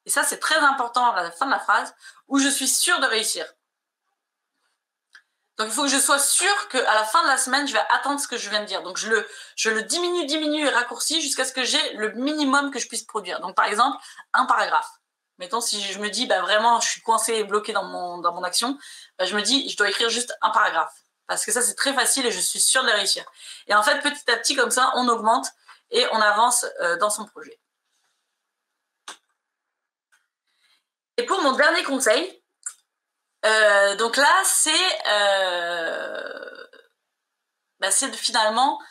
et ça c'est très important à la fin de la phrase, où je suis sûre de réussir. Donc il faut que je sois sûre qu'à la fin de la semaine, je vais atteindre ce que je viens de dire. Donc je le diminue et raccourcis jusqu'à ce que j'ai le minimum que je puisse produire. Donc par exemple, un paragraphe. Mettons, si je me dis, bah, vraiment, je suis coincée et bloquée dans mon action, bah, je me dis, je dois écrire juste un paragraphe. Parce que ça, c'est très facile et je suis sûre de le réussir. Et en fait, petit à petit, comme ça, on augmente et on avance dans son projet. Et pour mon dernier conseil, donc là, c'est de finalement,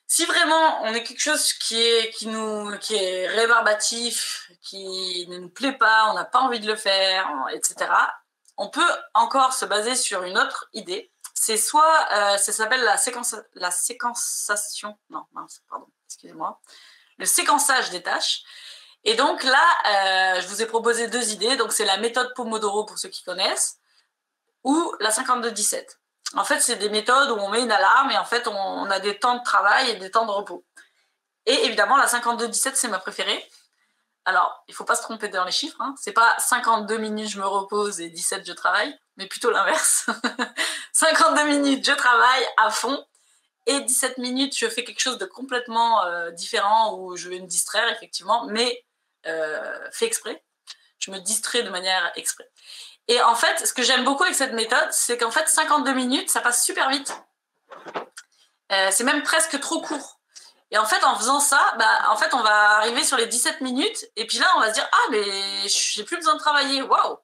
si vraiment on est quelque chose qui est rébarbatif, qui ne nous plaît pas, on n'a pas envie de le faire, etc., on peut encore se baser sur une autre idée. C'est soit, ça s'appelle la séquençation, non, mince, pardon, excusez-moi, le séquençage des tâches. Et donc là, je vous ai proposé 2 idées. Donc c'est la méthode Pomodoro pour ceux qui connaissent, ou la 52-17. En fait, c'est des méthodes où on met une alarme et en fait, on a des temps de travail et des temps de repos. Et évidemment, la 52-17, c'est ma préférée. Alors, il ne faut pas se tromper dans les chiffres. Hein. C'est pas 52 minutes, je me repose et 17, je travaille, mais plutôt l'inverse. 52 minutes, je travaille à fond. Et 17 minutes, je fais quelque chose de complètement différent où je vais me distraire, effectivement, mais fait exprès. Je me distrais de manière exprès. Et en fait, ce que j'aime beaucoup avec cette méthode, c'est qu'en fait, 52 minutes, ça passe super vite. C'est même presque trop court. Et en fait, en faisant ça, en fait, on va arriver sur les 17 minutes, et puis là, on va se dire, ah, mais j'ai plus besoin de travailler, waouh!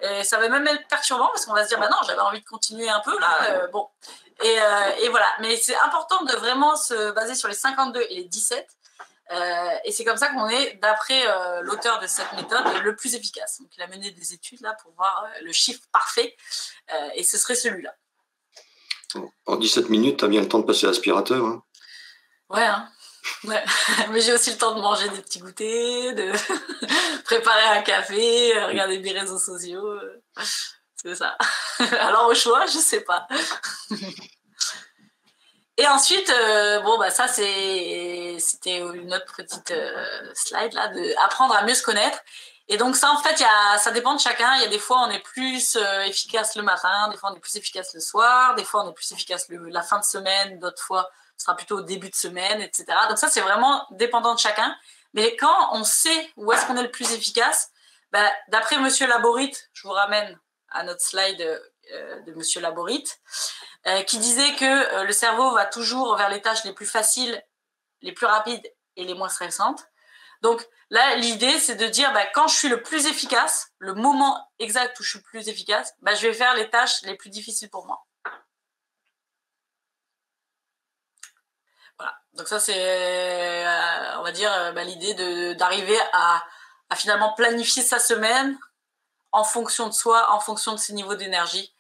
Et ça va même être perturbant, parce qu'on va se dire, bah non, j'avais envie de continuer un peu, là, bon. Et voilà. Mais c'est important de vraiment se baser sur les 52 et les 17, et c'est comme ça qu'on est, d'après l'auteur de cette méthode, le plus efficace. Donc, il a mené des études, là, pour voir le chiffre parfait, et ce serait celui-là. En 17 minutes, tu as bien le temps de passer l'aspirateur. Hein. Ouais, hein. Ouais. Mais j'ai aussi le temps de manger des petits goûters, de préparer un café, regarder mes réseaux sociaux. C'est ça. Alors au choix, je sais pas. Et ensuite, ça c'était une autre petite slide là, de apprendre à mieux se connaître. Et donc ça, en fait, ça dépend de chacun. Il y a des fois, on est plus efficace le matin, des fois, on est plus efficace le soir, des fois, on est plus efficace la fin de semaine, d'autres fois, ce sera plutôt au début de semaine, etc. Donc ça, c'est vraiment dépendant de chacun. Mais quand on sait où est-ce qu'on est le plus efficace, d'après Monsieur Laborit, je vous ramène à notre slide de Monsieur Laborit, qui disait que le cerveau va toujours vers les tâches les plus faciles, les plus rapides et les moins stressantes. Donc là, l'idée, c'est de dire, quand je suis le plus efficace, le moment exact où je suis le plus efficace, je vais faire les tâches les plus difficiles pour moi. Voilà. Donc ça, c'est, on va dire, l'idée d'arriver à finalement planifier sa semaine en fonction de soi, en fonction de ses niveaux d'énergie.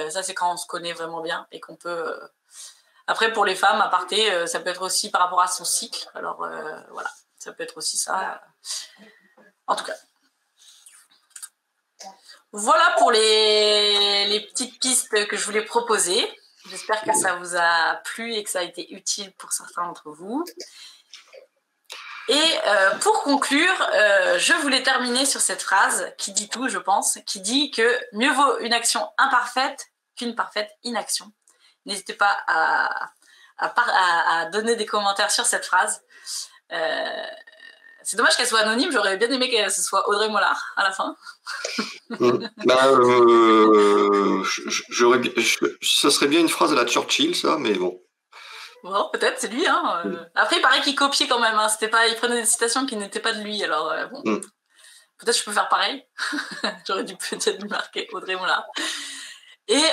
Ça, c'est quand on se connaît vraiment bien et qu'on peut... Après, pour les femmes, à aparté, ça peut être aussi par rapport à son cycle. Alors, voilà, ça peut être aussi ça. En tout cas. Voilà pour les petites pistes que je voulais proposer. J'espère que ça vous a plu et que ça a été utile pour certains d'entre vous. Et pour conclure, je voulais terminer sur cette phrase qui dit tout, je pense, qui dit que mieux vaut une action imparfaite qu'une parfaite inaction. N'hésitez pas à donner des commentaires sur cette phrase. C'est dommage qu'elle soit anonyme, j'aurais bien aimé que ce soit Audrey Mollard à la fin. Ça serait bien une phrase à la Churchill, ça, mais bon. Bon, peut-être, c'est lui. Après, il paraît qu'il copiait quand même. Il prenait des citations qui n'étaient pas de lui. Alors, bon, peut-être je peux faire pareil. J'aurais dû peut-être lui marquer Audrey Mollard. Et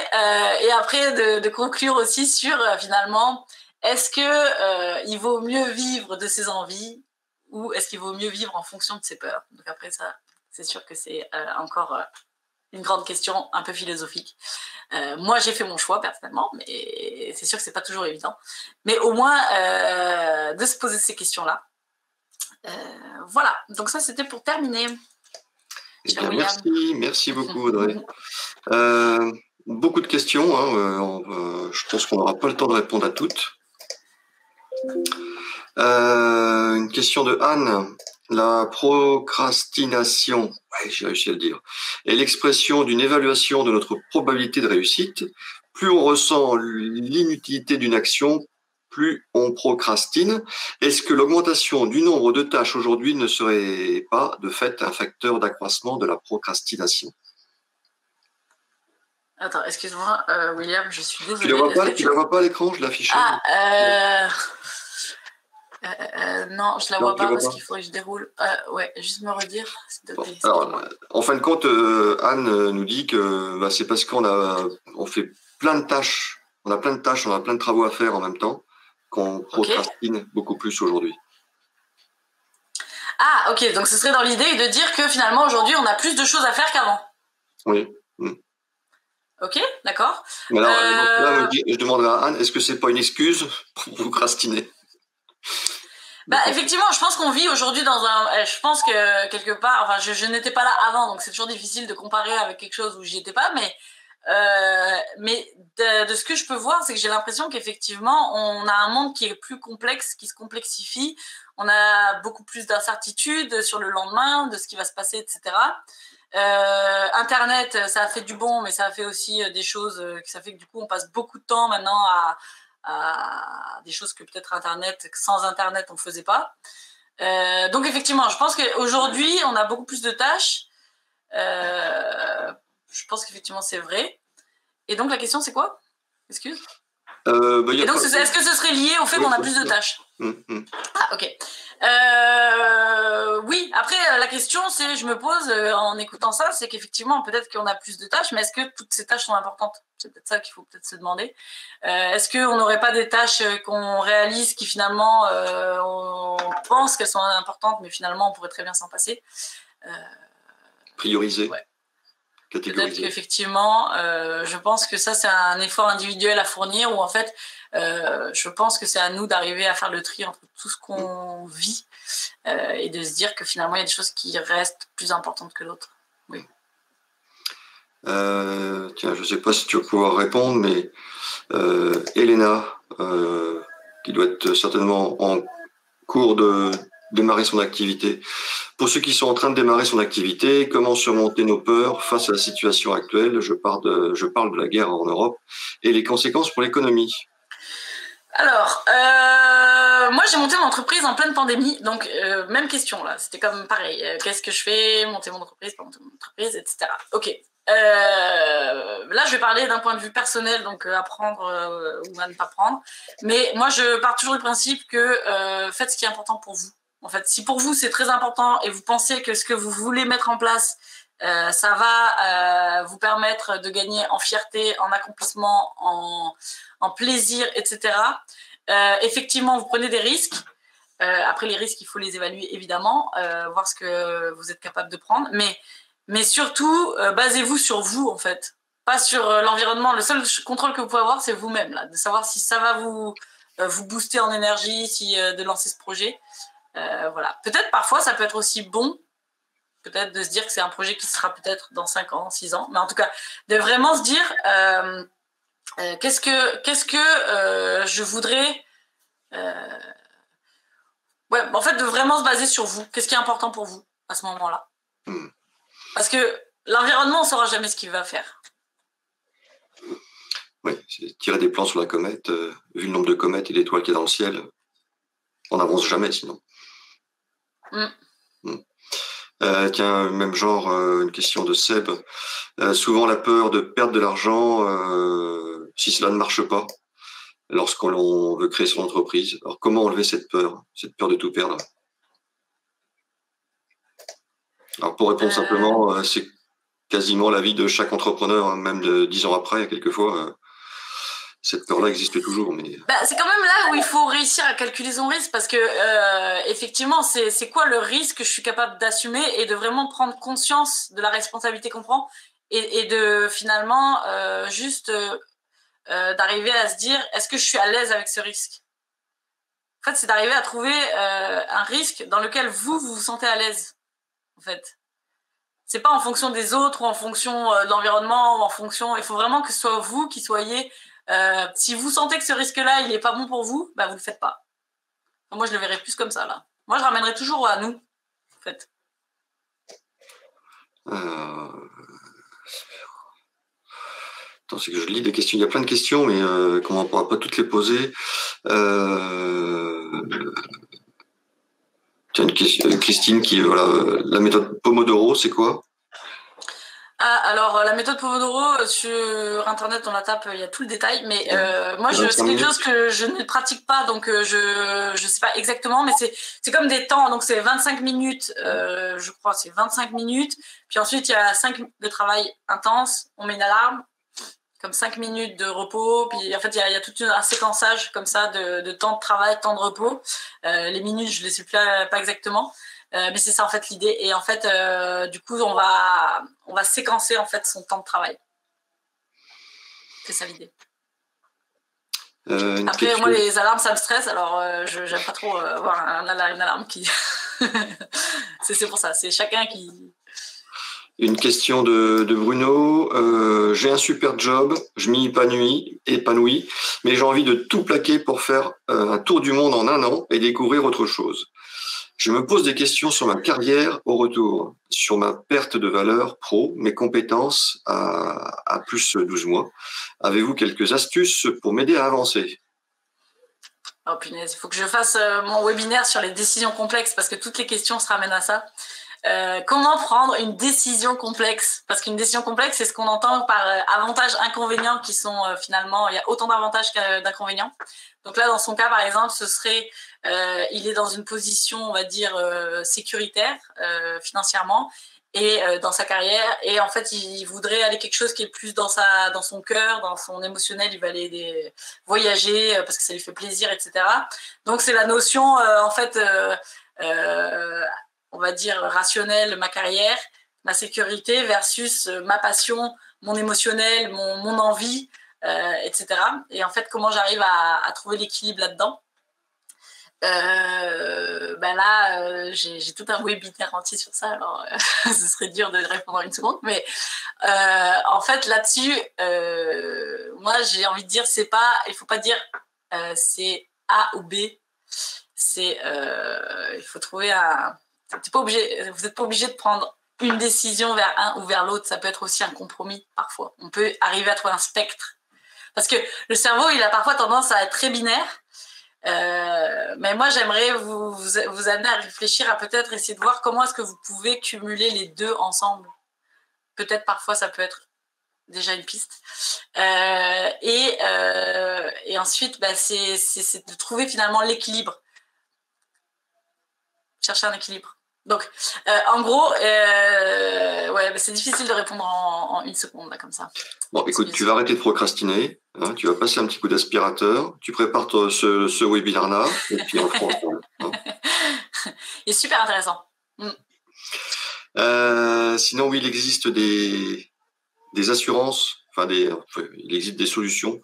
après, de conclure aussi sur, finalement, est-ce qu'il vaut mieux vivre de ses envies ou est-ce qu'il vaut mieux vivre en fonction de ses peurs? Donc après ça, c'est sûr que c'est encore une grande question un peu philosophique. Moi, j'ai fait mon choix personnellement, mais c'est sûr que c'est pas toujours évident. Mais au moins, de se poser ces questions-là. Voilà, donc ça, c'était pour terminer. Eh bien, merci beaucoup, Audrey. Beaucoup de questions, je pense qu'on n'aura pas le temps de répondre à toutes. Une question de Anne. La procrastination, j'ai réussi à le dire, est l'expression d'une évaluation de notre probabilité de réussite. Plus on ressent l'inutilité d'une action, plus on procrastine. Est-ce que l'augmentation du nombre de tâches aujourd'hui ne serait pas, de fait, un facteur d'accroissement de la procrastination? Attends, excuse-moi, William, je suis désolée. Tu la vois pas à l'écran, je l'affiche. Non, je la vois pas parce qu'il faut que je déroule. Ouais, juste me redire, s'il te plaît. Alors, en fin de compte, Anne nous dit que c'est parce on fait plein de tâches, on a plein de travaux à faire en même temps qu'on procrastine beaucoup plus aujourd'hui. Ah, ok, donc ce serait dans l'idée de dire que finalement aujourd'hui on a plus de choses à faire qu'avant. Oui. Ok, d'accord. Mais alors, là, je demanderai à Anne, est-ce que c'est pas une excuse pour procrastiner? Effectivement, je pense qu'on vit aujourd'hui dans un... Je pense que quelque part... Enfin, je n'étais pas là avant, donc c'est toujours difficile de comparer avec quelque chose où j'y étais pas, mais de ce que je peux voir, c'est que j'ai l'impression qu'effectivement, on a un monde qui est plus complexe, qui se complexifie. On a beaucoup plus d'incertitudes sur le lendemain, de ce qui va se passer, etc. Internet, ça a fait du bon, mais ça a fait aussi des choses... ça fait que du coup, on passe beaucoup de temps maintenant à des choses que peut-être sans Internet, on ne faisait pas. Donc, effectivement, je pense qu'aujourd'hui, on a beaucoup plus de tâches. Je pense qu'effectivement, c'est vrai. Et donc, la question, c'est quoi? Excuse. Et donc, est-ce que ce serait lié au fait qu'on a plus de tâches? Ah, ok. Oui, après, la question, je me pose en écoutant ça, c'est qu'effectivement, peut-être qu'on a plus de tâches, mais est-ce que toutes ces tâches sont importantes? C'est peut-être ça qu'il faut peut-être se demander. Est-ce qu'on n'aurait pas des tâches qu'on réalise qui finalement, on pense qu'elles sont importantes, mais finalement, on pourrait très bien s'en passer? Prioriser. Ouais. Peut-être qu'effectivement, je pense que ça, c'est un effort individuel à fournir où en fait, je pense que c'est à nous d'arriver à faire le tri entre tout ce qu'on vit et de se dire que finalement, il y a des choses qui restent plus importantes que d'autres. Oui. Tiens, je ne sais pas si tu vas pouvoir répondre, mais Elena, qui doit être certainement en cours de démarrer son activité. Pour ceux qui sont en train de démarrer son activité, comment surmonter nos peurs face à la situation actuelle? Je parle de la guerre en Europe et les conséquences pour l'économie. Alors, moi j'ai monté mon entreprise en pleine pandémie, donc même question là, c'était comme pareil, qu'est-ce que je fais, monter mon entreprise, pas monter mon entreprise, etc. Ok, Là, je vais parler d'un point de vue personnel, donc à prendre ou à ne pas prendre. Mais moi, je pars toujours du principe que faites ce qui est important pour vous. En fait, si pour vous, c'est très important et vous pensez que ce que vous voulez mettre en place, ça va vous permettre de gagner en fierté, en accomplissement, en plaisir, etc. Effectivement, vous prenez des risques. Après, les risques, il faut les évaluer, évidemment, voir ce que vous êtes capable de prendre. Mais surtout, basez-vous sur vous, en fait. Pas sur l'environnement. Le seul contrôle que vous pouvez avoir, c'est vous-même, là, de savoir si ça va vous booster en énergie, de lancer ce projet. Voilà. Peut-être, parfois, ça peut être aussi bon, peut-être de se dire que c'est un projet qui sera peut-être dans 5 ans, 6 ans. Mais en tout cas, de vraiment se dire qu'est-ce que je voudrais... Ouais, en fait, de vraiment se baser sur vous. Qu'est-ce qui est important pour vous à ce moment-là? Parce que l'environnement, on ne saura jamais ce qu'il va faire. Oui, tirer des plans sur la comète, vu le nombre de comètes et d'étoiles qu'il y a dans le ciel, on n'avance jamais sinon. Tiens, même genre, une question de Seb. Souvent la peur de perdre de l'argent si cela ne marche pas, lorsqu'on veut créer son entreprise. Alors comment enlever cette peur de tout perdre? Alors pour répondre simplement, c'est quasiment la vie de chaque entrepreneur, hein, même de 10 ans après, quelquefois. Cette peur-là existe toujours. Mais... c'est quand même là où il faut réussir à calculer son risque parce que effectivement, c'est quoi le risque que je suis capable d'assumer et de vraiment prendre conscience de la responsabilité qu'on prend et de finalement juste d'arriver à se dire est-ce que je suis à l'aise avec ce risque? En fait, c'est d'arriver à trouver un risque dans lequel vous vous sentez à l'aise. En fait, c'est pas en fonction des autres ou en fonction de l'environnement ou en fonction. Il faut vraiment que ce soit vous qui soyez. Si vous sentez que ce risque-là, il n'est pas bon pour vous, bah, vous ne le faites pas. Moi, je le verrais plus comme ça, là. Moi, je ramènerais toujours à nous, en fait. Attends, c'est que je lis des questions. Il y a plein de questions, mais comme on ne pourra pas toutes les poser. Tiens, une question, Christine, la méthode Pomodoro, c'est quoi? Alors, la méthode Pomodoro, sur Internet, on la tape, il y a tout le détail. Mais moi, c'est quelque chose que je ne pratique pas, donc je ne sais pas exactement. Mais c'est comme des temps, donc c'est 25 minutes, je crois, c'est 25 minutes. Puis ensuite, il y a 5 minutes de travail intense. On met une alarme, comme 5 minutes de repos. Puis en fait, il y a tout un séquençage comme ça de temps de travail, temps de repos. Les minutes, je ne les sais pas exactement. Mais c'est ça en fait l'idée et en fait du coup on va séquencer en fait son temps de travail. C'est ça l'idée. Après moi les alarmes ça me stresse alors j'aime pas trop avoir une alarme qui c'est pour ça, c'est chacun qui... Une question de Bruno. J'ai un super job, je m'y épanouis, mais j'ai envie de tout plaquer pour faire un tour du monde en 1 an et découvrir autre chose. Je me pose des questions sur ma carrière au retour, sur ma perte de valeur pro, mes compétences à plus 12 mois. Avez-vous quelques astuces pour m'aider à avancer? Oh punaise, il faut que je fasse mon webinaire sur les décisions complexes parce que toutes les questions se ramènent à ça. Comment prendre une décision complexe? Parce qu'une décision complexe, c'est ce qu'on entend par avantages, inconvénients qui sont finalement, il y a autant d'avantages que d'inconvénients. Donc là, dans son cas, par exemple, ce serait, il est dans une position, on va dire, sécuritaire financièrement et dans sa carrière. Et en fait, il voudrait aller quelque chose qui est plus dans son cœur, dans son émotionnel. Il va aller voyager parce que ça lui fait plaisir, etc. Donc c'est la notion, en fait, on va dire rationnelle, ma carrière, ma sécurité versus ma passion, mon émotionnel, mon envie. Etc. Et en fait, comment j'arrive à trouver l'équilibre là-dedans? J'ai tout un webinaire entier sur ça, alors ce serait dur de répondre en 1 seconde, mais en fait, là-dessus, moi, j'ai envie de dire, il faut pas dire c'est A ou B, il faut trouver vous n'êtes pas obligé de prendre une décision vers un ou vers l'autre, ça peut être aussi un compromis parfois. On peut arriver à trouver un spectre. Parce que le cerveau, il a parfois tendance à être très binaire. Mais moi, j'aimerais vous amener à réfléchir, à peut-être essayer de voir comment est-ce que vous pouvez cumuler les deux ensemble. peut-être parfois ça peut être déjà une piste. Et ensuite, c'est de trouver finalement l'équilibre. Chercher un équilibre. Donc, en gros, c'est difficile de répondre en une seconde, là, comme ça. Bon, écoute, tu vas arrêter de procrastiner, hein, tu vas passer un petit coup d'aspirateur, tu prépares ce webinaire-là, et puis on le fera ensemble. Hein. Il est super intéressant. Sinon, oui, il existe des assurances, il existe des solutions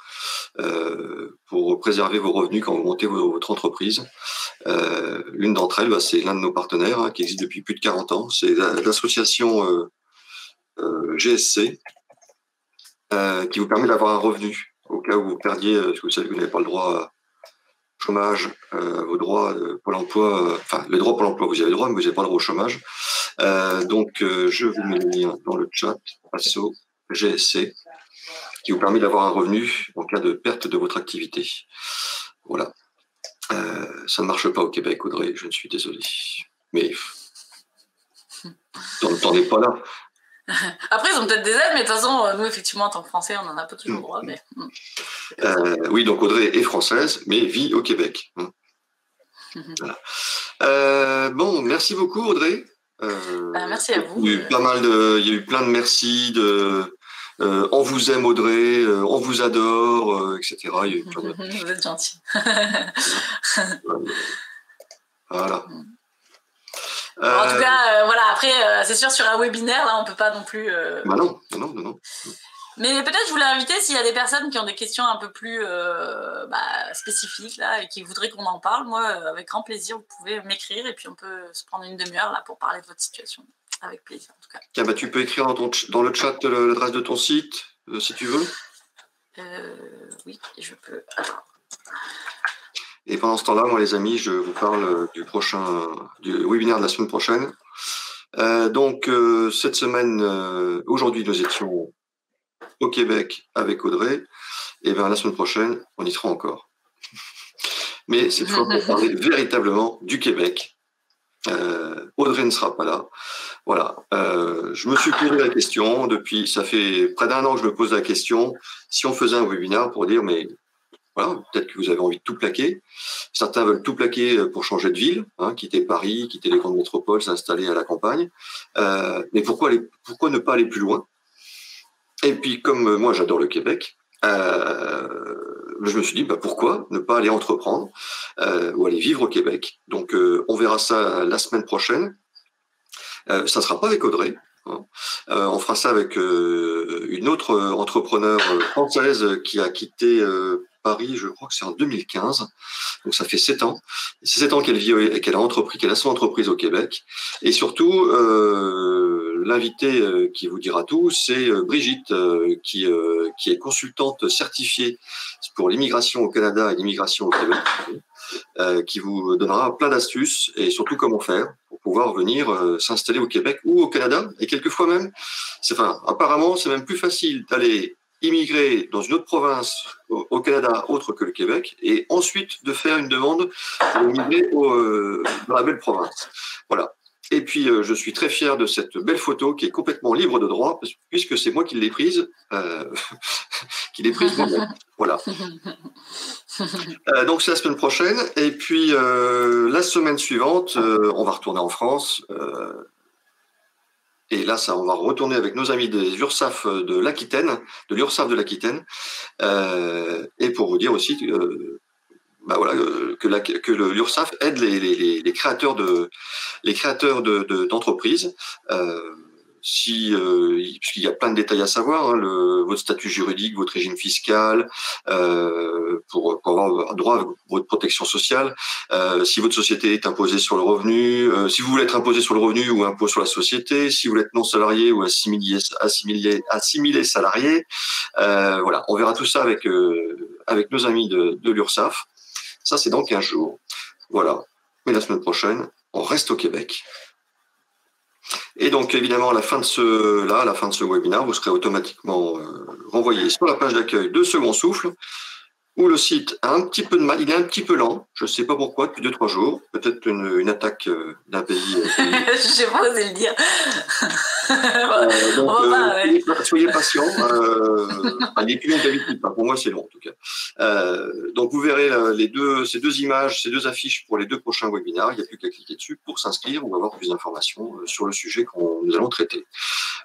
pour préserver vos revenus quand vous montez votre entreprise. L'une d'entre elles, c'est l'un de nos partenaires qui existe depuis plus de 40 ans. C'est l'association GSC qui vous permet d'avoir un revenu au cas où vous perdiez, parce que vous savez que vous n'avez pas le droit au chômage, vos droits Pôle emploi, le droit Pôle emploi, vous avez le droit, mais vous n'avez pas le droit au chômage. Donc, je vous mets le lien dans le chat, ASSO GSC, qui vous permet d'avoir un revenu en cas de perte de votre activité. Voilà. Ça ne marche pas au Québec, Audrey, je ne suis désolé. Mais t'en es pas là. Après, ils ont peut-être des aides, mais de toute façon, nous, effectivement, en tant que Français, on n'en a pas toujours le droit. Mais... oui, donc Audrey est française, mais vit au Québec. Voilà. Bon, merci beaucoup, Audrey. Merci à vous. Il y a eu plein de merci, on vous aime, Audrey, on vous adore, etc. Il y a eu plein de... Vous êtes gentil. Voilà. En tout cas, voilà, après, c'est sûr, sur un webinaire, là, on ne peut pas non plus... Non. Mais peut-être je voulais inviter, s'il y a des personnes qui ont des questions un peu plus spécifiques, là, et qui voudraient qu'on en parle, moi, avec grand plaisir, vous pouvez m'écrire, et puis on peut se prendre une demi-heure, là, pour parler de votre situation. Avec plaisir, en tout cas. Tiens, tu peux écrire dans le chat l'adresse de ton site, si tu veux. Oui, je peux. Attends. Et pendant ce temps-là, moi, les amis, je vous parle du webinaire de la semaine prochaine. Donc, cette semaine, aujourd'hui, nous étions au Québec avec Audrey. Et bien, la semaine prochaine, on y sera encore. Mais cette fois, pour parler véritablement du Québec. Audrey ne sera pas là. Voilà. Je me suis posé la question ça fait près d'un an que je me pose la question si on faisait un webinaire pour dire mais voilà, peut-être que vous avez envie de tout plaquer. Certains veulent tout plaquer pour changer de ville, quitter Paris, quitter les grandes métropoles, s'installer à la campagne. Mais pourquoi ne pas aller plus loin? Et puis comme moi j'adore le Québec, je me suis dit pourquoi ne pas aller entreprendre ou aller vivre au Québec. Donc on verra ça la semaine prochaine. Ça ne sera pas avec Audrey. On fera ça avec une autre entrepreneure française qui a quitté Paris, je crois que c'est en 2015. Donc ça fait 7 ans. C'est 7 ans qu'elle vit et qu'elle a son entreprise au Québec. Et surtout, l'invité qui vous dira tout, c'est Brigitte, qui est consultante certifiée pour l'immigration au Canada et l'immigration au Québec. Qui vous donnera plein d'astuces et surtout comment faire pour pouvoir venir s'installer au Québec ou au Canada. Et quelquefois même, apparemment, c'est même plus facile d'aller immigrer dans une autre province au Canada autre que le Québec et ensuite de faire une demande pour immigrer dans la belle province. Voilà. Et puis, je suis très fier de cette belle photo qui est complètement libre de droit, puisque c'est moi qui l'ai prise, moi-même. Voilà. Donc, c'est la semaine prochaine. Et puis, la semaine suivante, on va retourner en France. Et là, on va retourner avec nos amis des URSAF de l'Aquitaine, de l'URSAF de l'Aquitaine. Et pour vous dire aussi... que l'URSSAF aide les créateurs d'entreprises. Puisqu'il y a plein de détails à savoir, votre statut juridique, votre régime fiscal, pour avoir droit à votre protection sociale, si votre société est imposée sur le revenu, si vous voulez être imposé sur le revenu ou impôt sur la société, si vous voulez être non salarié ou assimilé salarié. Voilà, on verra tout ça avec nos amis de l'URSSAF. Ça, c'est dans 15 jours. Voilà. Mais la semaine prochaine, on reste au Québec. Et donc, évidemment, à la fin de ce webinaire, vous serez automatiquement renvoyé sur la page d'accueil de Second Souffle où le site a un petit peu de mal, il est un petit peu lent, je ne sais pas pourquoi, depuis 2-3 jours, peut-être une attaque d'un pays. Je n'ai pas osé le dire. Donc, soyez patients, il est plus long que d'habitude, pour moi c'est long en tout cas. Donc vous verrez ces deux images, ces deux affiches pour les 2 prochains webinaires, il n'y a plus qu'à cliquer dessus pour s'inscrire ou avoir plus d'informations sur le sujet que nous allons traiter.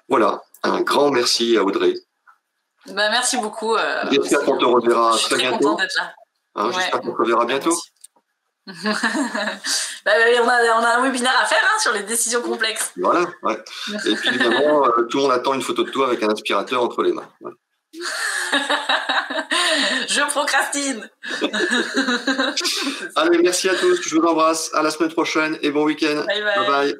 Voilà, un grand merci à Audrey. Merci beaucoup. J'espère qu'on te reverra très bientôt. Contente d'être là. J'espère qu'on te reverra bientôt. On a un webinaire à faire sur les décisions complexes. Voilà, ouais. Et puis évidemment, tout le monde attend une photo de toi avec un aspirateur entre les mains. Ouais. Je procrastine. Allez, merci à tous, je vous embrasse, à la semaine prochaine et bon week-end. Bye bye. Bye bye.